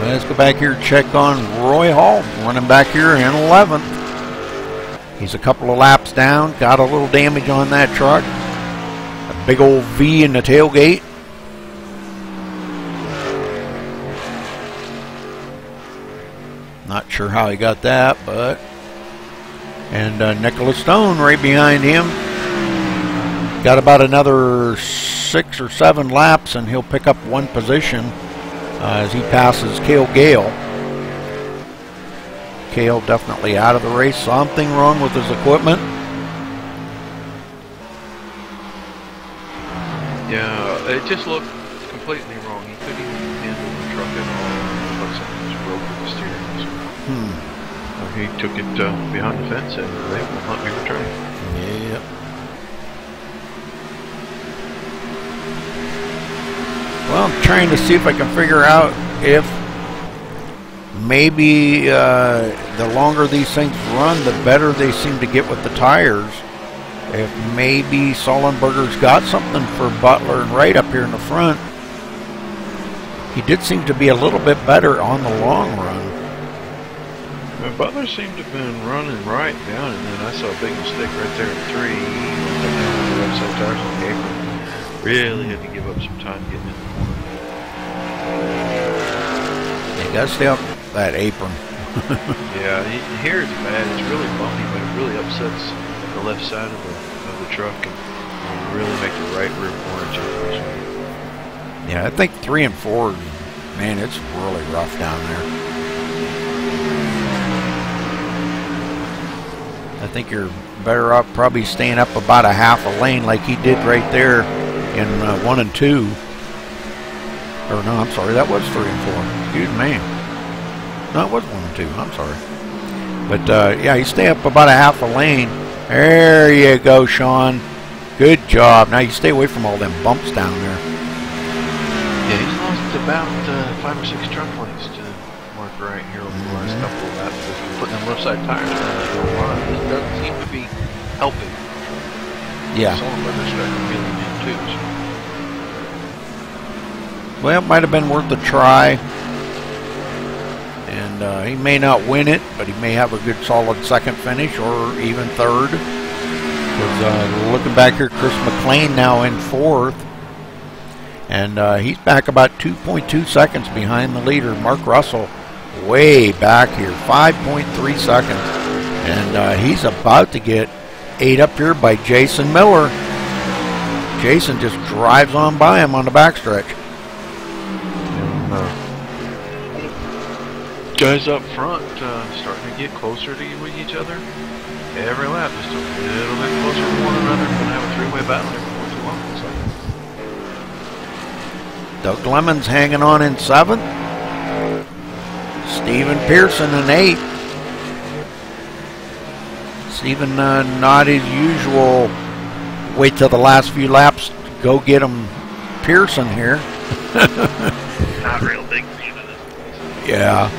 Let's go back here and check on Roy Hall, running back here in 11th. He's a couple of laps down, got a little damage on that truck. A big old V in the tailgate. Not sure how he got that, but... And Nicholas Stone right behind him. Got about another 6 or 7 laps, and he'll pick up 1 position as he passes Cale Gale. Cale definitely out of the race. Something wrong with his equipment. Yeah, it just looked completely wrong. He couldn't even handle the truck at all. It looks like he was broke with the steering. So he took it behind the fence and they will not be returned. Yep. Well, I'm trying to see if I can figure out if maybe the longer these things run, the better they seem to get with the tires. If maybe Sullenberger's got something for Butler and right up here in the front. He did seem to be a little bit better on the long run. Well, Butler seemed to have been running right down, and then I saw a big mistake right there in 3. The outside tires on the apron. Really had to give up some time getting in the corner. You gotta stay up that apron. Yeah, here it's bad. It's really bumpy, but it really upsets the left side of the truck and really make the right rear corner change. Yeah, I think 3 and 4, man, it's really rough down there. I think you're better off probably staying up about a half a lane like he did right there in 1 and 2. Or no, I'm sorry, that was 3 and 4. Excuse me. No, it was 1 and 2. I'm sorry. But yeah, you stay up about a half a lane. There you go, Sean. Good job. Now you stay away from all them bumps down there. Yeah, he's lost about 5 or 6 truck lengths to Mark right here over the last couple of laps. Just putting them left side tires on this whole line. This doesn't seem to be helping. Yeah. Sullenberger's starting feeling in too. So. Well, it might have been worth a try. And he may not win it, but he may have a good solid second finish or even third. Because looking back here, Chris McLean now in 4th. And he's back about 2.2 seconds behind the leader, Mark Russell, way back here, 5.3 seconds. And he's about to get 8 up here by Jason Miller. Jason just drives on by him on the backstretch. Guys up front starting to get closer to each other. Every lap just a little bit closer to one another. Going to have a 3-way battle here before too long. So. Doug Lemons hanging on in 7th. Stephen Pearson in 8th. Stephen not his usual wait till the last few laps to go get him Pearson here. Not real big fan of this. Yeah.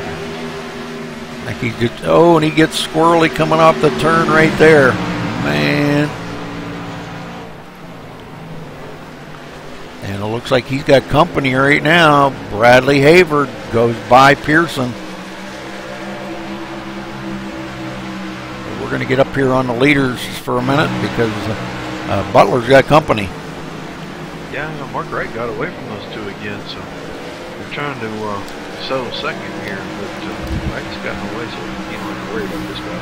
Like he gets, oh, and he gets squirrely coming off the turn right there. Man. And it looks like he's got company right now. Bradley Havard goes by Pearson. We're going to get up here on the leaders for a minute because Butler's got company. Yeah, Mark Wright got away from those two again, so they're trying to settle second here, but Wright's gotten away, so you don't have to worry about this guy.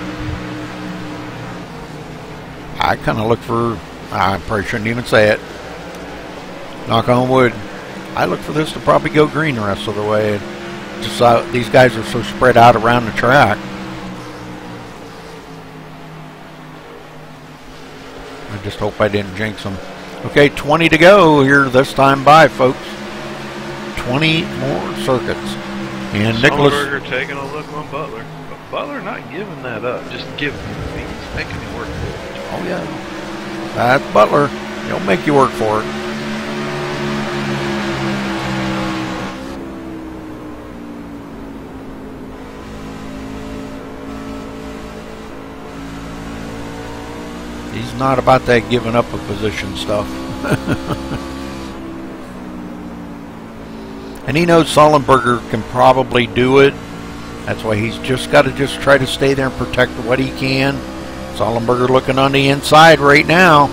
I kind of look for, I probably shouldn't even say it, knock on wood, I look for this to probably go green the rest of the way. Just these guys are so spread out around the track. I just hope I didn't jinx them. Okay, 20 to go here this time by, folks. 20 more circuits. And Nicholas taking a look on Butler. But Butler not giving that up, just giving him the beats, making him work for it. Oh, yeah. That's Butler. He'll make you work for it. He's not about that giving up a position stuff. And he knows Sullenberger can probably do it. That's why he's just got to try to stay there and protect what he can. Sullenberger looking on the inside right now.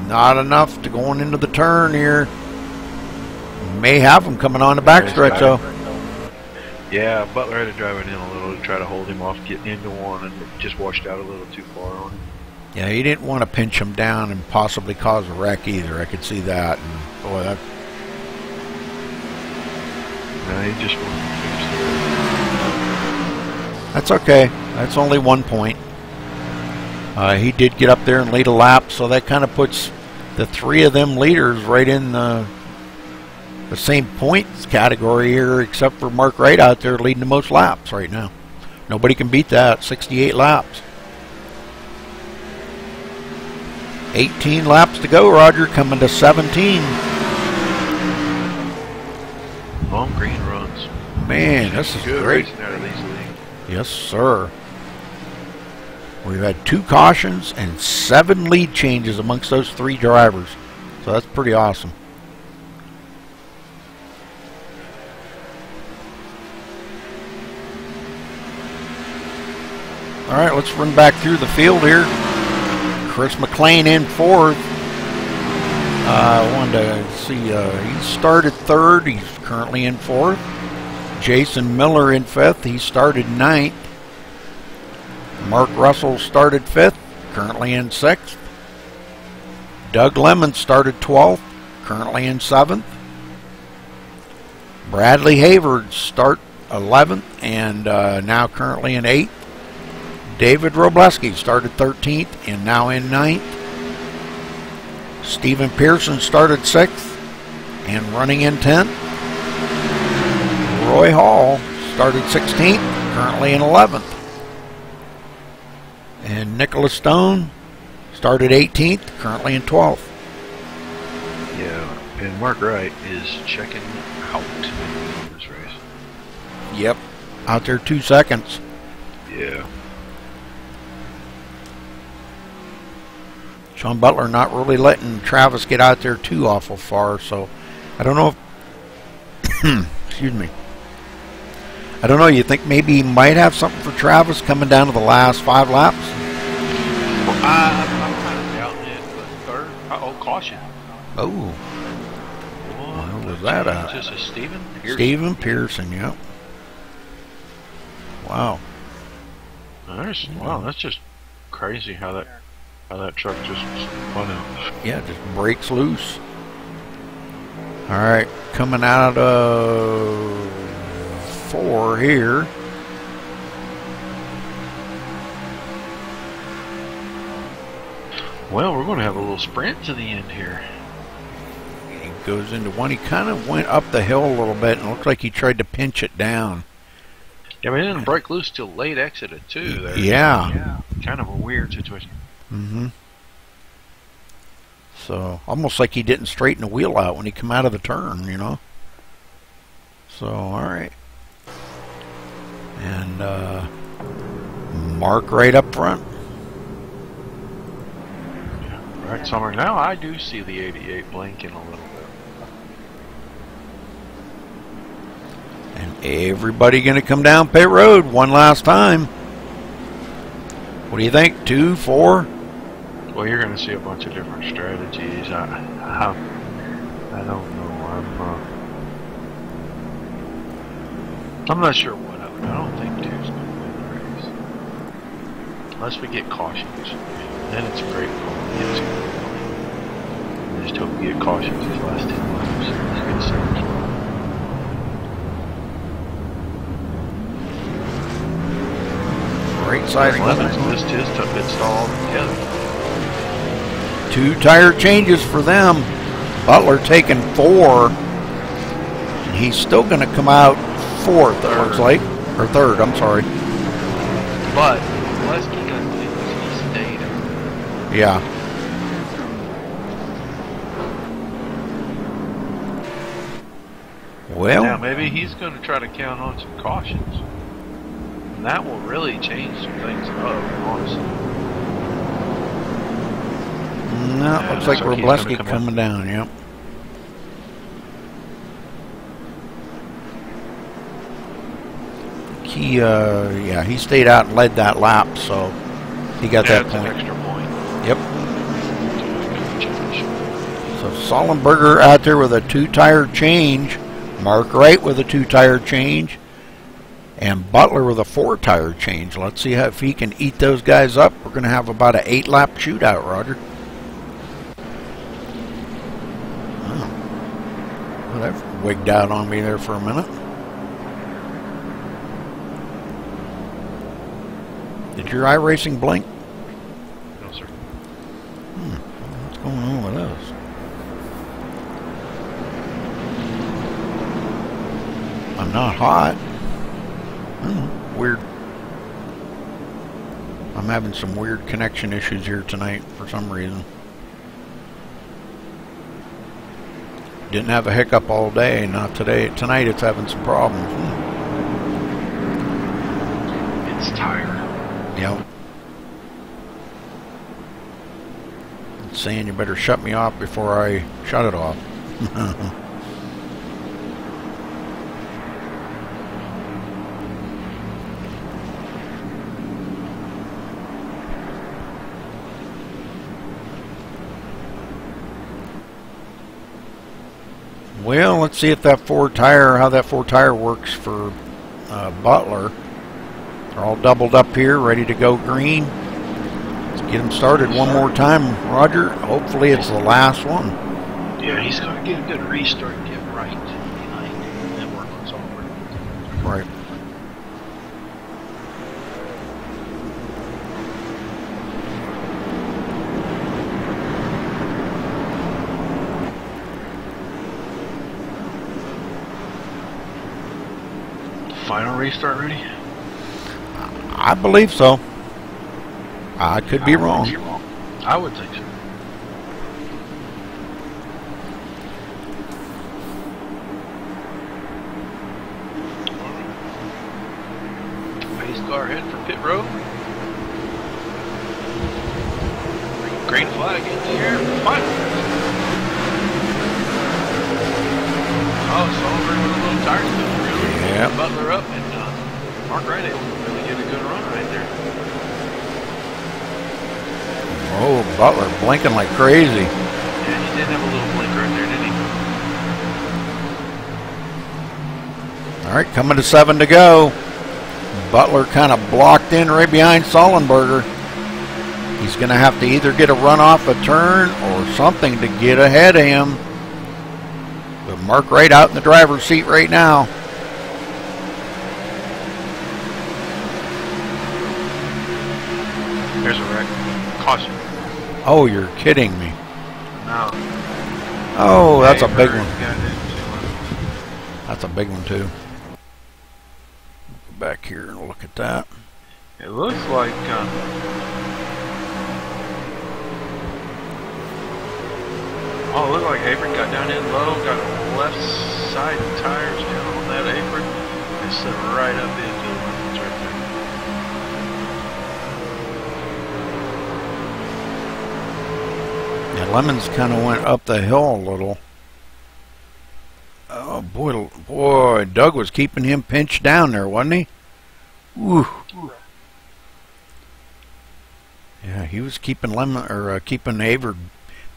Not enough to going into the turn here. May have him coming on the backstretch though. Yeah, Butler had to drive it in a little to try to hold him off getting into one, and it just washed out a little too far on him. Yeah, he didn't want to pinch him down and possibly cause a wreck either. I could see that. And boy, that. No, he just wanted to finish. That's okay. That's only 1 point. He did get up there and lead a lap, so that kind of puts the three of them leaders right in the same points category here, except for Mark Wright out there leading the most laps right now. Nobody can beat that. 68 laps. 18 laps to go, Roger, coming to 17. Long green runs. Man, this is good great. racing out of these leagues. Yes, sir. We've had 2 cautions and 7 lead changes amongst those 3 drivers. So that's pretty awesome. All right, let's run back through the field here. Chris McLean in 4th. I wanted to see, he started 3rd. He's currently in 4th. Jason Miller in 5th. He started 9th. Mark Russell started 5th. Currently in 6th. Doug Lemon started 12th. Currently in 7th. Bradley Havard start 11th and now currently in 8th. David Robleski started 13th and now in 9th. Stephen Pearson started 6th and running in 10th. Roy Hall started 16th, currently in 11th. And Nicholas Stone started 18th, currently in 12th. Yeah, and Mark Wright is checking out in this race. Yep, out there 2 seconds. Yeah. Sean Butler not really letting Travis get out there too awful far, so I don't know if excuse me. I don't know, you think maybe he might have something for Travis coming down to the last 5 laps? Well, I'm kind of doubting it, but third, caution. Oh. What was that at? Just a Stephen Pearson. Stephen Pearson, yep. Wow. Wow, that's just crazy how that truck just spun out. Yeah, just breaks loose. All right, coming out of 4 here. Well, we're going to have a little sprint to the end here. He goes into 1. He kind of went up the hill a little bit and looked like he tried to pinch it down. Yeah, but he didn't break loose till late exited too. There. Yeah. Kind of a weird situation. Mm-hmm. So, almost like he didn't straighten the wheel out when he come out of the turn, you know. So, all right. And Mark right up front. Yeah, Alright, Summer, now I do see the 88 blinking a little bit. And everybody going to come down pit road one last time. What do you think? 2, 4? Well, you're going to see a bunch of different strategies. I don't know. I'm not sure what of it. I don't think 2's going to win the race. Unless we get cautions. Then it's a great call. It's going to win. I just hope we get cautions these last 10 laps. Let's get second. Right side Lemons missed his pit stall altogether. 2 tire changes for them. Butler taking 4. And he's still going to come out 4th, it looks like. Or 3rd, I'm sorry. But Lesky got he stayed out. Yeah. Well, Now maybe he's going to try to count on some cautions. And that will really change some things up, honestly. no, looks like Robleski coming down, yep. He stayed out and led that lap, so he got that point. An extra point. Yep. So Sullenberger out there with a 2-tire change. Mark Wright with a 2-tire change. And Butler with a 4-tire change. Let's see if he can eat those guys up. We're going to have about an 8-lap shootout, Roger. Oh. Well, that wigged out on me there for a minute. Did your iRacing blink? No, sir. What's going on with us? I'm not hot. Weird. I'm having some weird connection issues here tonight for some reason. Didn't have a hiccup all day, not today. Tonight it's having some problems. It's tired. Yep. It's saying you better shut me off before I shut it off. Well, let's see if that 4-tire, how that 4-tire works for Butler. They're all doubled up here, ready to go green. Let's get them started one more time, Roger. Hopefully it's the last one. Yeah, he's going to get a good restart and get right behind and then work on software. Right. Final restart ready? I believe so. I could be wrong. I would think so. Pace car head for pit road. Green flag in the air. Final. Oh, Sullivan with a little tire spin. Really? Yeah. Butler up and Mark Wright able to really get a good run right there. Oh, Butler blinking like crazy. Yeah, he did have a little blink right there, didn't he? All right, coming to 7 to go. Butler kind of blocked in right behind Sullenberger. He's going to have to either get a run off a turn or something to get ahead of him. But Mark Wright out in the driver's seat right now. Here's a wreck. Caution. Oh, you're kidding me. No. Oh, that's a big one. That's a big one, too. Go back here and look at that. It looks like oh, it looked like Apron got down in low, got left side tires down on that apron, and slid right up into the lemons right there. Yeah, Lemons kind of went up the hill a little. Oh boy, Doug was keeping him pinched down there, wasn't he? Woo. Yeah, he was keeping keeping Havard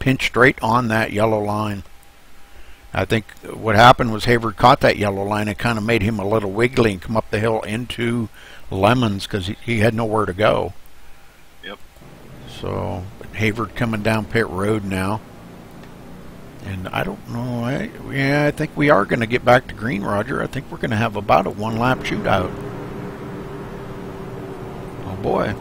pinched right on that yellow line. I think what happened was Havard caught that yellow line and kind of made him a little wiggly and come up the hill into Lemons because he had nowhere to go. Yep. So Havard coming down pit road now. And I don't know. I think we are going to get back to green, Roger. I think we're going to have about a one-lap shootout. Oh, boy.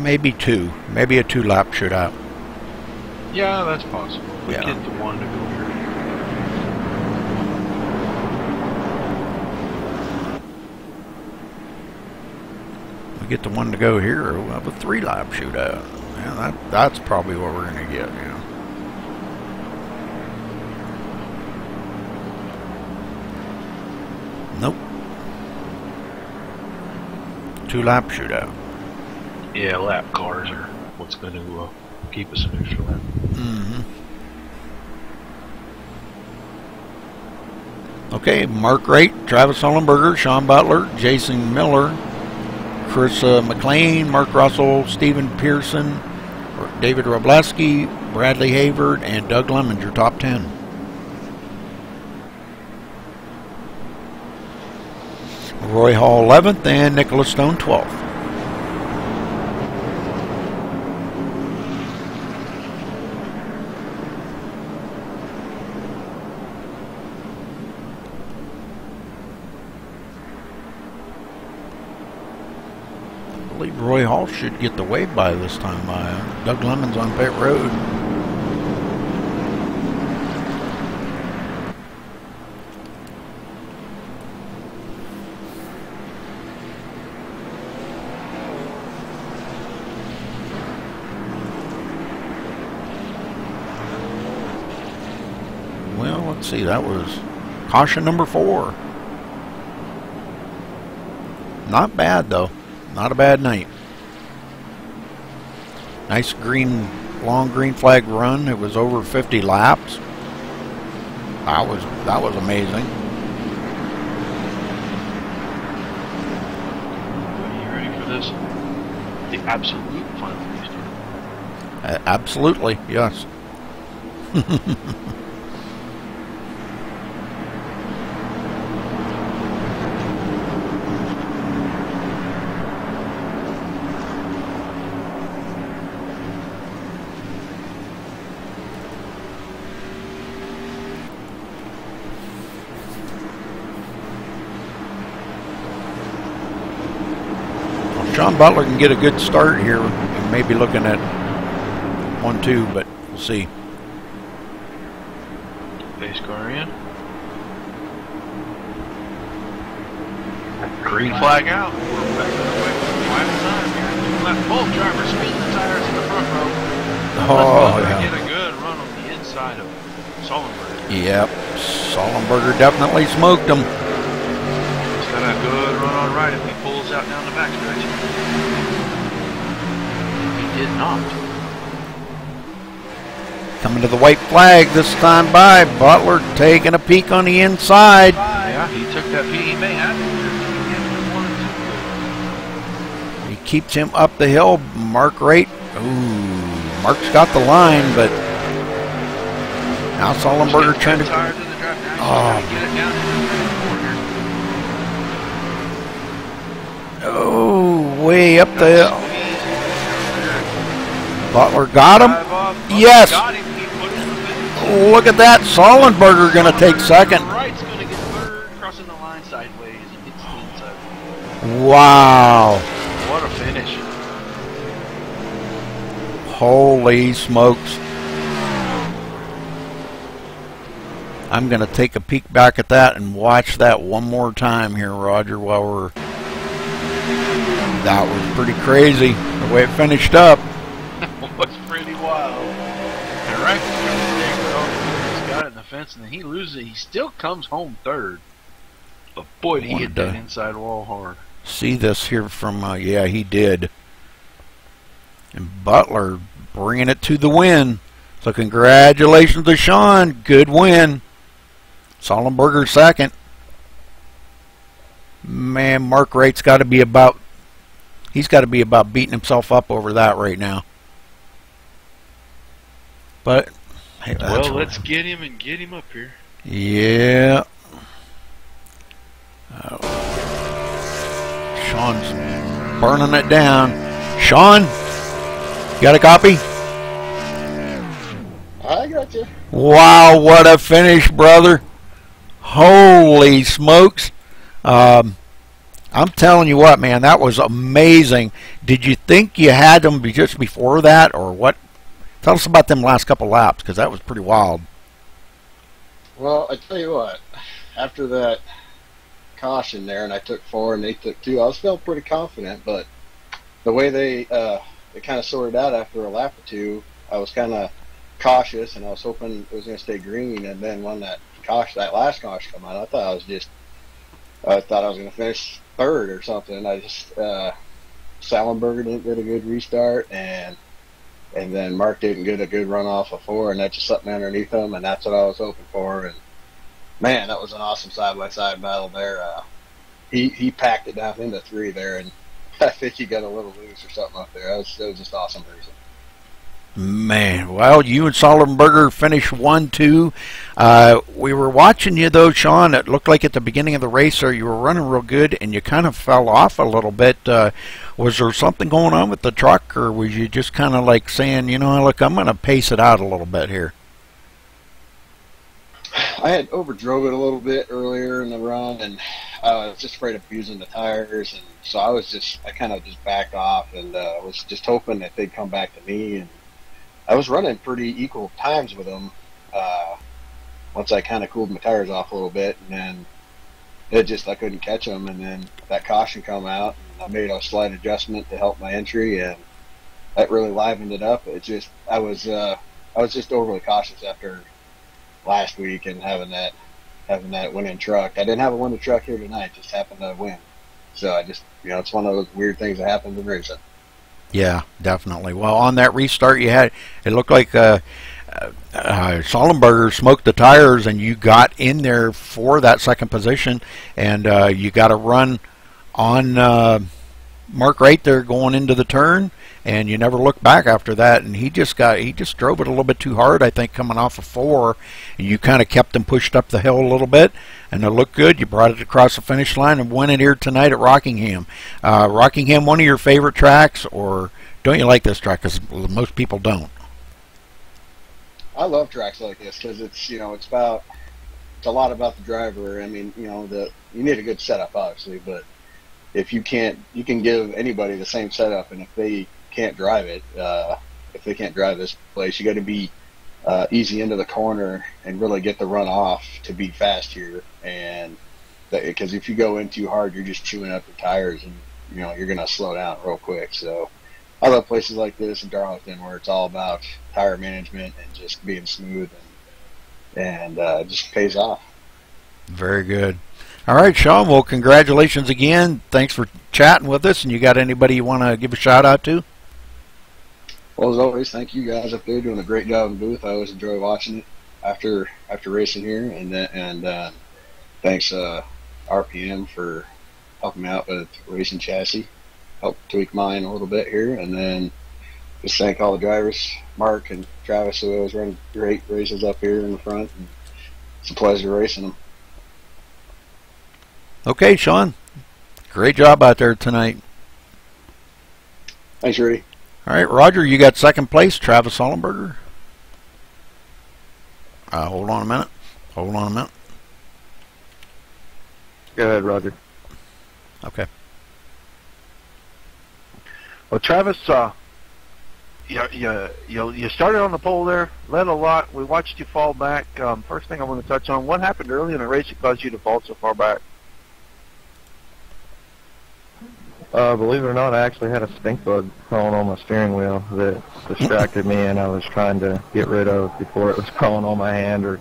Maybe two. Maybe a two-lap shootout. Yeah, that's possible. We Yeah. get the one to go here. We get the one to go here, we'll have a three-lap shootout. Yeah, that's probably what we're going to get, you know. Nope. Two-lap shootout. Yeah, lap cars are what's going to keep us in extra lap. Okay, Mark Wright, Travis Hollenberger, Sean Butler, Jason Miller, Chris McLean, Mark Russell, Stephen Pearson, David Robleski, Bradley Havard, and Doug Lemons, your top 10. Roy Hall 11th and Nicholas Stone 12th. I believe Roy Hall should get the wave by this time. Doug Lemons on pit road. Well, let's see. That was caution number 4. Not bad, though. Not a bad night. Nice long green flag run. It was over 50 laps. That was amazing. Are you ready for this? The absolute final restart. Absolutely, yes. Sean Butler can get a good start here. We may be looking at 1-2, but we'll see. Base car in. Green flag out. We're back away for the final time here. Left both drivers spin the tires in the front row. Oh, yeah. Get a good run on the inside of Sullenberger. Yep, Sullenberger definitely smoked him. He's got a good run on right if he pulls out down the backstretch. He did not. Coming to the white flag this time by Butler, taking a peek on the inside. Yeah, he took that P. He may have it. He keeps him up the hill. Mark Wright. Ooh, Mark's got the line, but now Sullenberger trying to. Oh, way up the hill. Butler got him. Yes. Look at that. Sullenberger going to take second. Wright's going to get third, crossing the line sideways. He gets the inside. Wow. Holy smokes. I'm going to take a peek back at that and watch that one more time here, Roger, while we're... That was pretty crazy, the way it finished up. That was pretty wild. And Rex is trying to stay with this guy in the fence, and then he loses it. He still comes home third. But boy, did he hit that inside wall hard. See this here from, yeah, he did. And Butler bringing it to the win. So congratulations to Sean. Good win. Sollenberger second. Man, Mark Wright's got to be about... He's got to be about beating himself up over that right now. But, hey, well, let's get him and get him up here. Yeah. Sean's burning it down. Sean, you got a copy? I got you. Wow, what a finish, brother. Holy smokes. I'm telling you what, man, that was amazing. Did you think you had them just before that, or what? Tell us about them last couple laps, because that was pretty wild. Well, I tell you what, after that caution there, and I took 4 and they took 2, I was feeling pretty confident, but the way they kind of sorted out after a lap or 2, I was kind of cautious, and I was hoping it was going to stay green, and then when that last caution come out, I thought I was going to finish third or something. I just Sallenberger didn't get a good restart, and then Mark didn't get a good run off of 4, and that just set me underneath him, and that's what I was hoping for. And man, that was an awesome side-by-side battle there. He packed it down into 3 there, and I think he got a little loose or something up there. It was just awesome racing. Man, well, you and Sollenberger finished 1-2. We were watching you, though, Sean. It looked like at the beginning of the race you were running real good, and you kind of fell off a little bit. Was there something going on with the truck, or was you just kind of like saying, you know, look, I'm going to pace it out a little bit here? I had overdrove it a little bit earlier in the run, and I was just afraid of using the tires, and so I kind of just backed off, and was just hoping that they'd come back to me. And I was running pretty equal times with them once I kind of cooled my tires off a little bit, and then I couldn't catch them, and then that caution come out, and I made a slight adjustment to help my entry, and that really livened it up. I was just overly cautious after last week and having that winning truck. I didn't have a winning truck here tonight, just happened to win. So it's one of those weird things that happens in racing. Yeah, definitely. Well, on that restart you had, it looked like Sollenberger smoked the tires, and you got in there for that second position, and you got a run on Mark right there going into the turn, and you never looked back after that. And he just drove it a little bit too hard, I think, coming off of 4, and you kind of kept him pushed up the hill a little bit, and it looked good. You brought it across the finish line and won it here tonight at Rockingham. Rockingham, one of your favorite tracks, or don't you like this track? Because most people don't. I love tracks like this because it's a lot about the driver. I mean, you need a good setup, obviously, but if you can give anybody the same setup, and if they can't drive it, if they can't drive this place, you got to be easy into the corner and really get the run off to be fast here. And because if you go in too hard, you're just chewing up your tires, and you're going to slow down real quick. So I love places like this in Darlington where it's all about tire management and just being smooth, and just pays off. Very good. All right, Sean, well, congratulations again. Thanks for chatting with us. And you got anybody you want to give a shout out to? Well, as always, thank you guys up there doing a great job in the booth. I always enjoy watching it after racing here, and thanks RPM for helping me out with racing chassis, help tweak mine a little bit here, and then just thank all the drivers, Mark and Travis, who always run great races up here in the front. And it's a pleasure racing them. Okay, Sean, great job out there tonight. Thanks, Rudy. All right, Roger, you got second place, Travis Sollenberger. Hold on a minute. Go ahead, Roger. Okay. Well, Travis, you started on the pole there, led a lot. We watched you fall back. First thing I want to touch on, what happened early in the race that caused you to fall so far back? Believe it or not, I actually had a stink bug crawling on my steering wheel that distracted me, and I was trying to get rid of before it was crawling on my hand or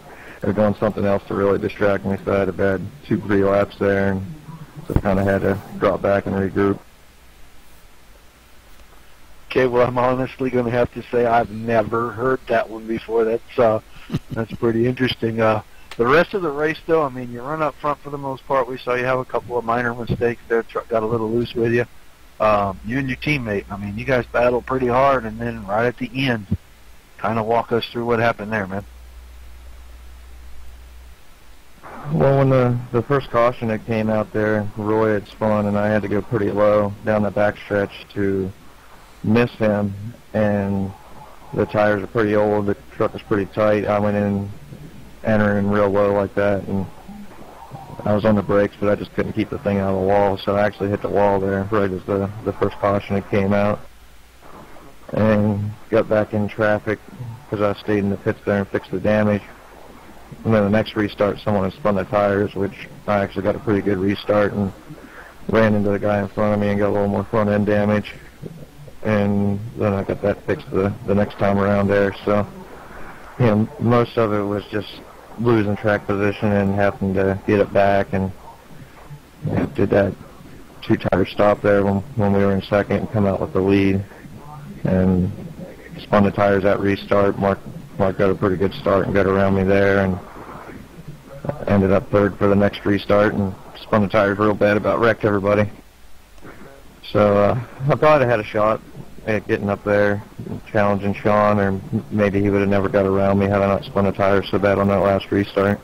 doing something else to really distract me. So I had a bad 2-3 laps there, and so kind of had to drop back and regroup. Okay, well, I'm honestly going to have to say I've never heard that one before. That's pretty interesting. The rest of the race, though, I mean, you run up front for the most part. We saw you have a couple of minor mistakes there. Truck got a little loose with you. You and your teammate, I mean, you guys battled pretty hard, and then right at the end, kind of walk us through what happened there, man. Well, when the first caution that came out there, Roy had spun, and I had to go pretty low down the backstretch to miss him, and the tires are pretty old. The truck was pretty tight. I went in entering real low like that, and I was on the brakes, but I just couldn't keep the thing out of the wall, so I actually hit the wall there right as the first caution that came out, and got back in traffic because I stayed in the pits there and fixed the damage. And then the next restart, someone had spun the tires, which I actually got a pretty good restart and ran into the guy in front of me and got a little more front end damage, and then I got that fixed the next time around there. So, you know, most of it was just losing track position and having to get it back, and did that 2-tire stop there when we were in second and come out with the lead, and spun the tires at restart. Mark got a pretty good start and got around me there, and ended up third for the next restart, and spun the tires real bad, about wrecked everybody. So I probably had a shot at getting up there, challenging Sean, or maybe he would have never got around me had I not spun the tires so bad on that last restart.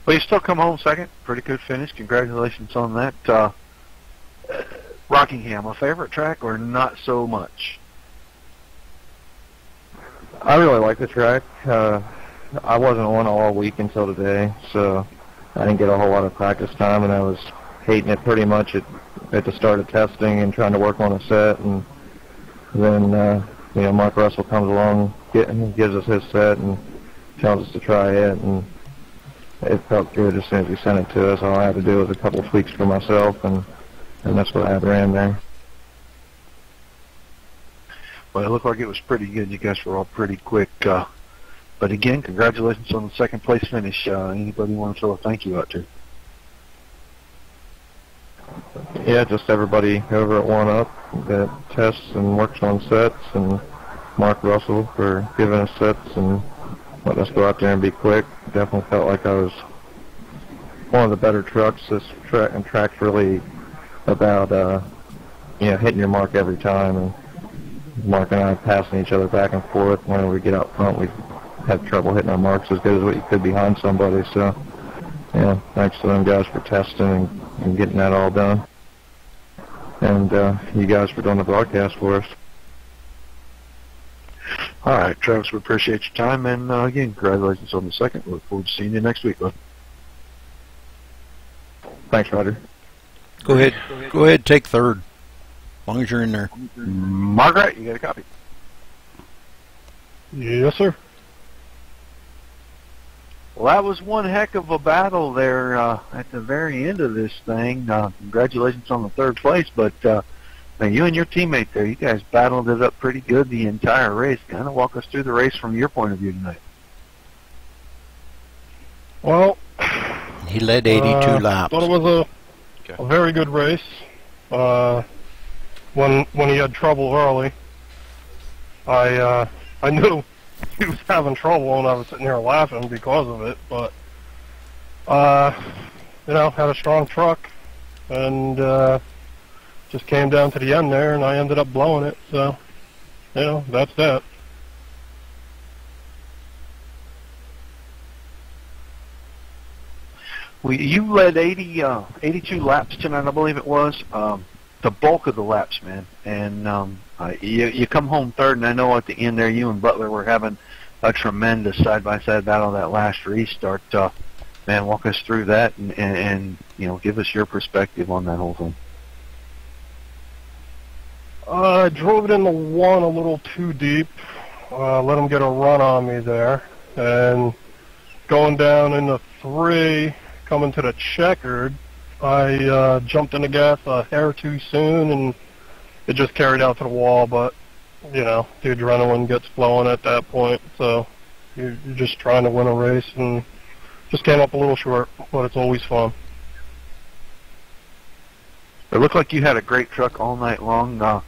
Well, you still come home second. Pretty good finish. Congratulations on that. Rockingham, a favorite track or not so much? I really like the track. I wasn't on all week until today, so I didn't get a whole lot of practice time, and I was hating it pretty much at the start of testing and trying to work on a set, and then you know, Mark Russell comes along and gives us his set and tells us to try it, and it felt good as soon as he sent it to us. All I had to do was a couple of tweaks for myself, and that's what I had ran there. Well, it looked like it was pretty good. You guys were all pretty quick. But again, congratulations on the second place finish. Anybody want to throw a thank you out to? Yeah, just everybody over at 1UP that tests and works on sets, and Mark Russell for giving us sets and letting us go out there and be quick. Definitely felt like I was one of the better trucks. This track's really about you know, hitting your mark every time, and Mark and I passing each other back and forth. When we get out front, we have trouble hitting our marks as good as what you could behind somebody. So, yeah, thanks to them guys for testing and getting that all done. And you guys for doing the broadcast for us. All right, Travis, we appreciate your time, and again, congratulations on the second. We look forward to seeing you next week, bud. Thanks, Roger. Go ahead, take third. As long as you're in there. Margaret, you got a copy? Yes, sir. Well, that was one heck of a battle there at the very end of this thing. Congratulations on the third place, but man, you and your teammate there, you guys battled it up pretty good the entire race. Kind of walk us through the race from your point of view tonight. Well, he led 82 laps. Thought it was a very good race. When he had trouble early, I knew he was having trouble, and I was sitting there laughing because of it. But you know, had a strong truck, and just came down to the end there, and I ended up blowing it. So, you know, that's that. Well, you led 82 laps tonight, I believe it was. The bulk of the laps, man. And you come home third, and I know at the end there you and Butler were having a tremendous side-by-side battle that last restart. Man, walk us through that and you know, give us your perspective on that whole thing. I drove it in the one a little too deep. Let him get a run on me there. And going down into 3, coming to the checkered, I jumped in the gas a hair too soon, and it just carried out to the wall. But, you know, the adrenaline gets flowing at that point. So you're just trying to win a race, and just came up a little short, but it's always fun. It looked like you had a great truck all night long.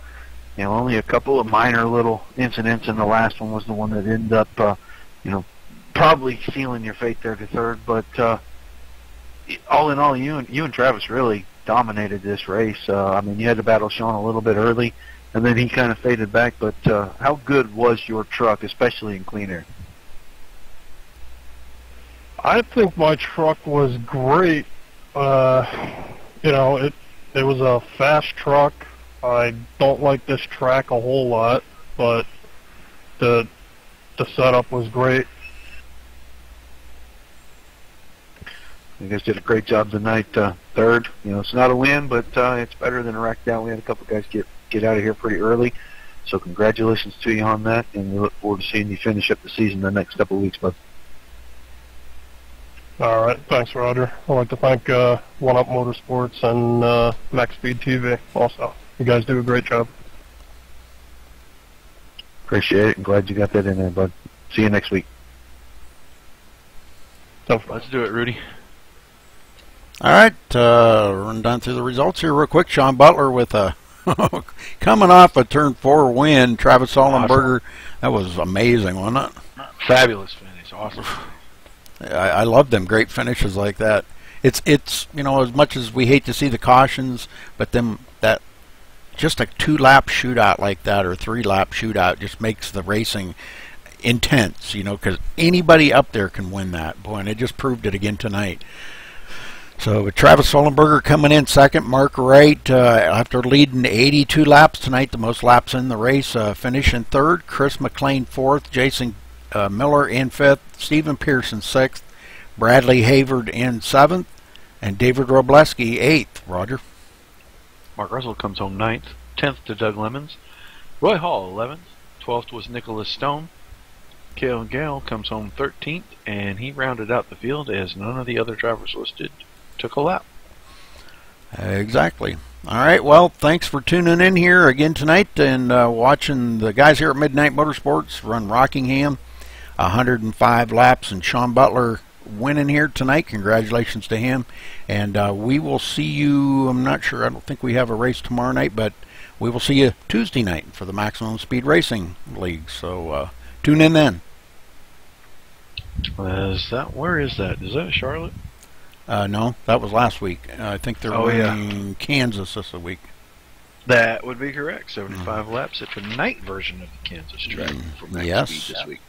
You know, only a couple of minor little incidents, and the last one was the one that ended up, you know, probably sealing your fate there to third. But all in all, you and Travis really dominated this race. I mean, you had to battle Sean a little bit early, and then he kind of faded back. But how good was your truck, especially in clean air? I think my truck was great. You know, it was a fast truck. I don't like this track a whole lot, but the setup was great. You guys did a great job tonight, third. You know, it's not a win, but it's better than a wreck down. We had a couple guys get out of here pretty early, so congratulations to you on that, and we look forward to seeing you finish up the season the next couple of weeks, bud. All right, thanks, Roger. I'd like to thank One Up Motorsports and MaxSpeedTV also. You guys do a great job. Appreciate it, and glad you got that in there, bud. See you next week. Let's do it, Rudy. All right, run down through the results here real quick. Sean Butler with a coming off a turn 4 win. Travis Sullenberger, that was amazing, wasn't it? Fabulous finish, awesome. I love them great finishes like that. It's you know, as much as we hate to see the cautions, but that just a 2-lap shootout like that or 3-lap shootout just makes the racing intense, you know, because anybody up there can win that. Boy, and it just proved it again tonight. So with Travis Sullenberger coming in second, Mark Wright after leading 82 laps tonight, the most laps in the race, finishing third. Chris McLean fourth, Jason Miller in fifth, Stephen Pearson sixth, Bradley Havard in seventh, and David Robleski eighth. Roger. Mark Russell comes home 9th, 10th to Doug Lemons. Roy Hall 11th, 12th was Nicholas Stone. Cale Gale comes home 13th, and he rounded out the field as none of the other drivers listed took a lap. Exactly. All right, well, thanks for tuning in here again tonight and watching the guys here at Midnight Motorsports run Rockingham. 105 laps, and Sean Butler winning here tonight. Congratulations to him. And we will see you, I'm not sure, I don't think we have a race tomorrow night, but we will see you Tuesday night for the Maximum Speed Racing League. So tune in then. Where is that? Is that Charlotte? No, that was last week. I think they're in Kansas this week. That would be correct. 75 laps at the night version of the Kansas track for Max Speed this week.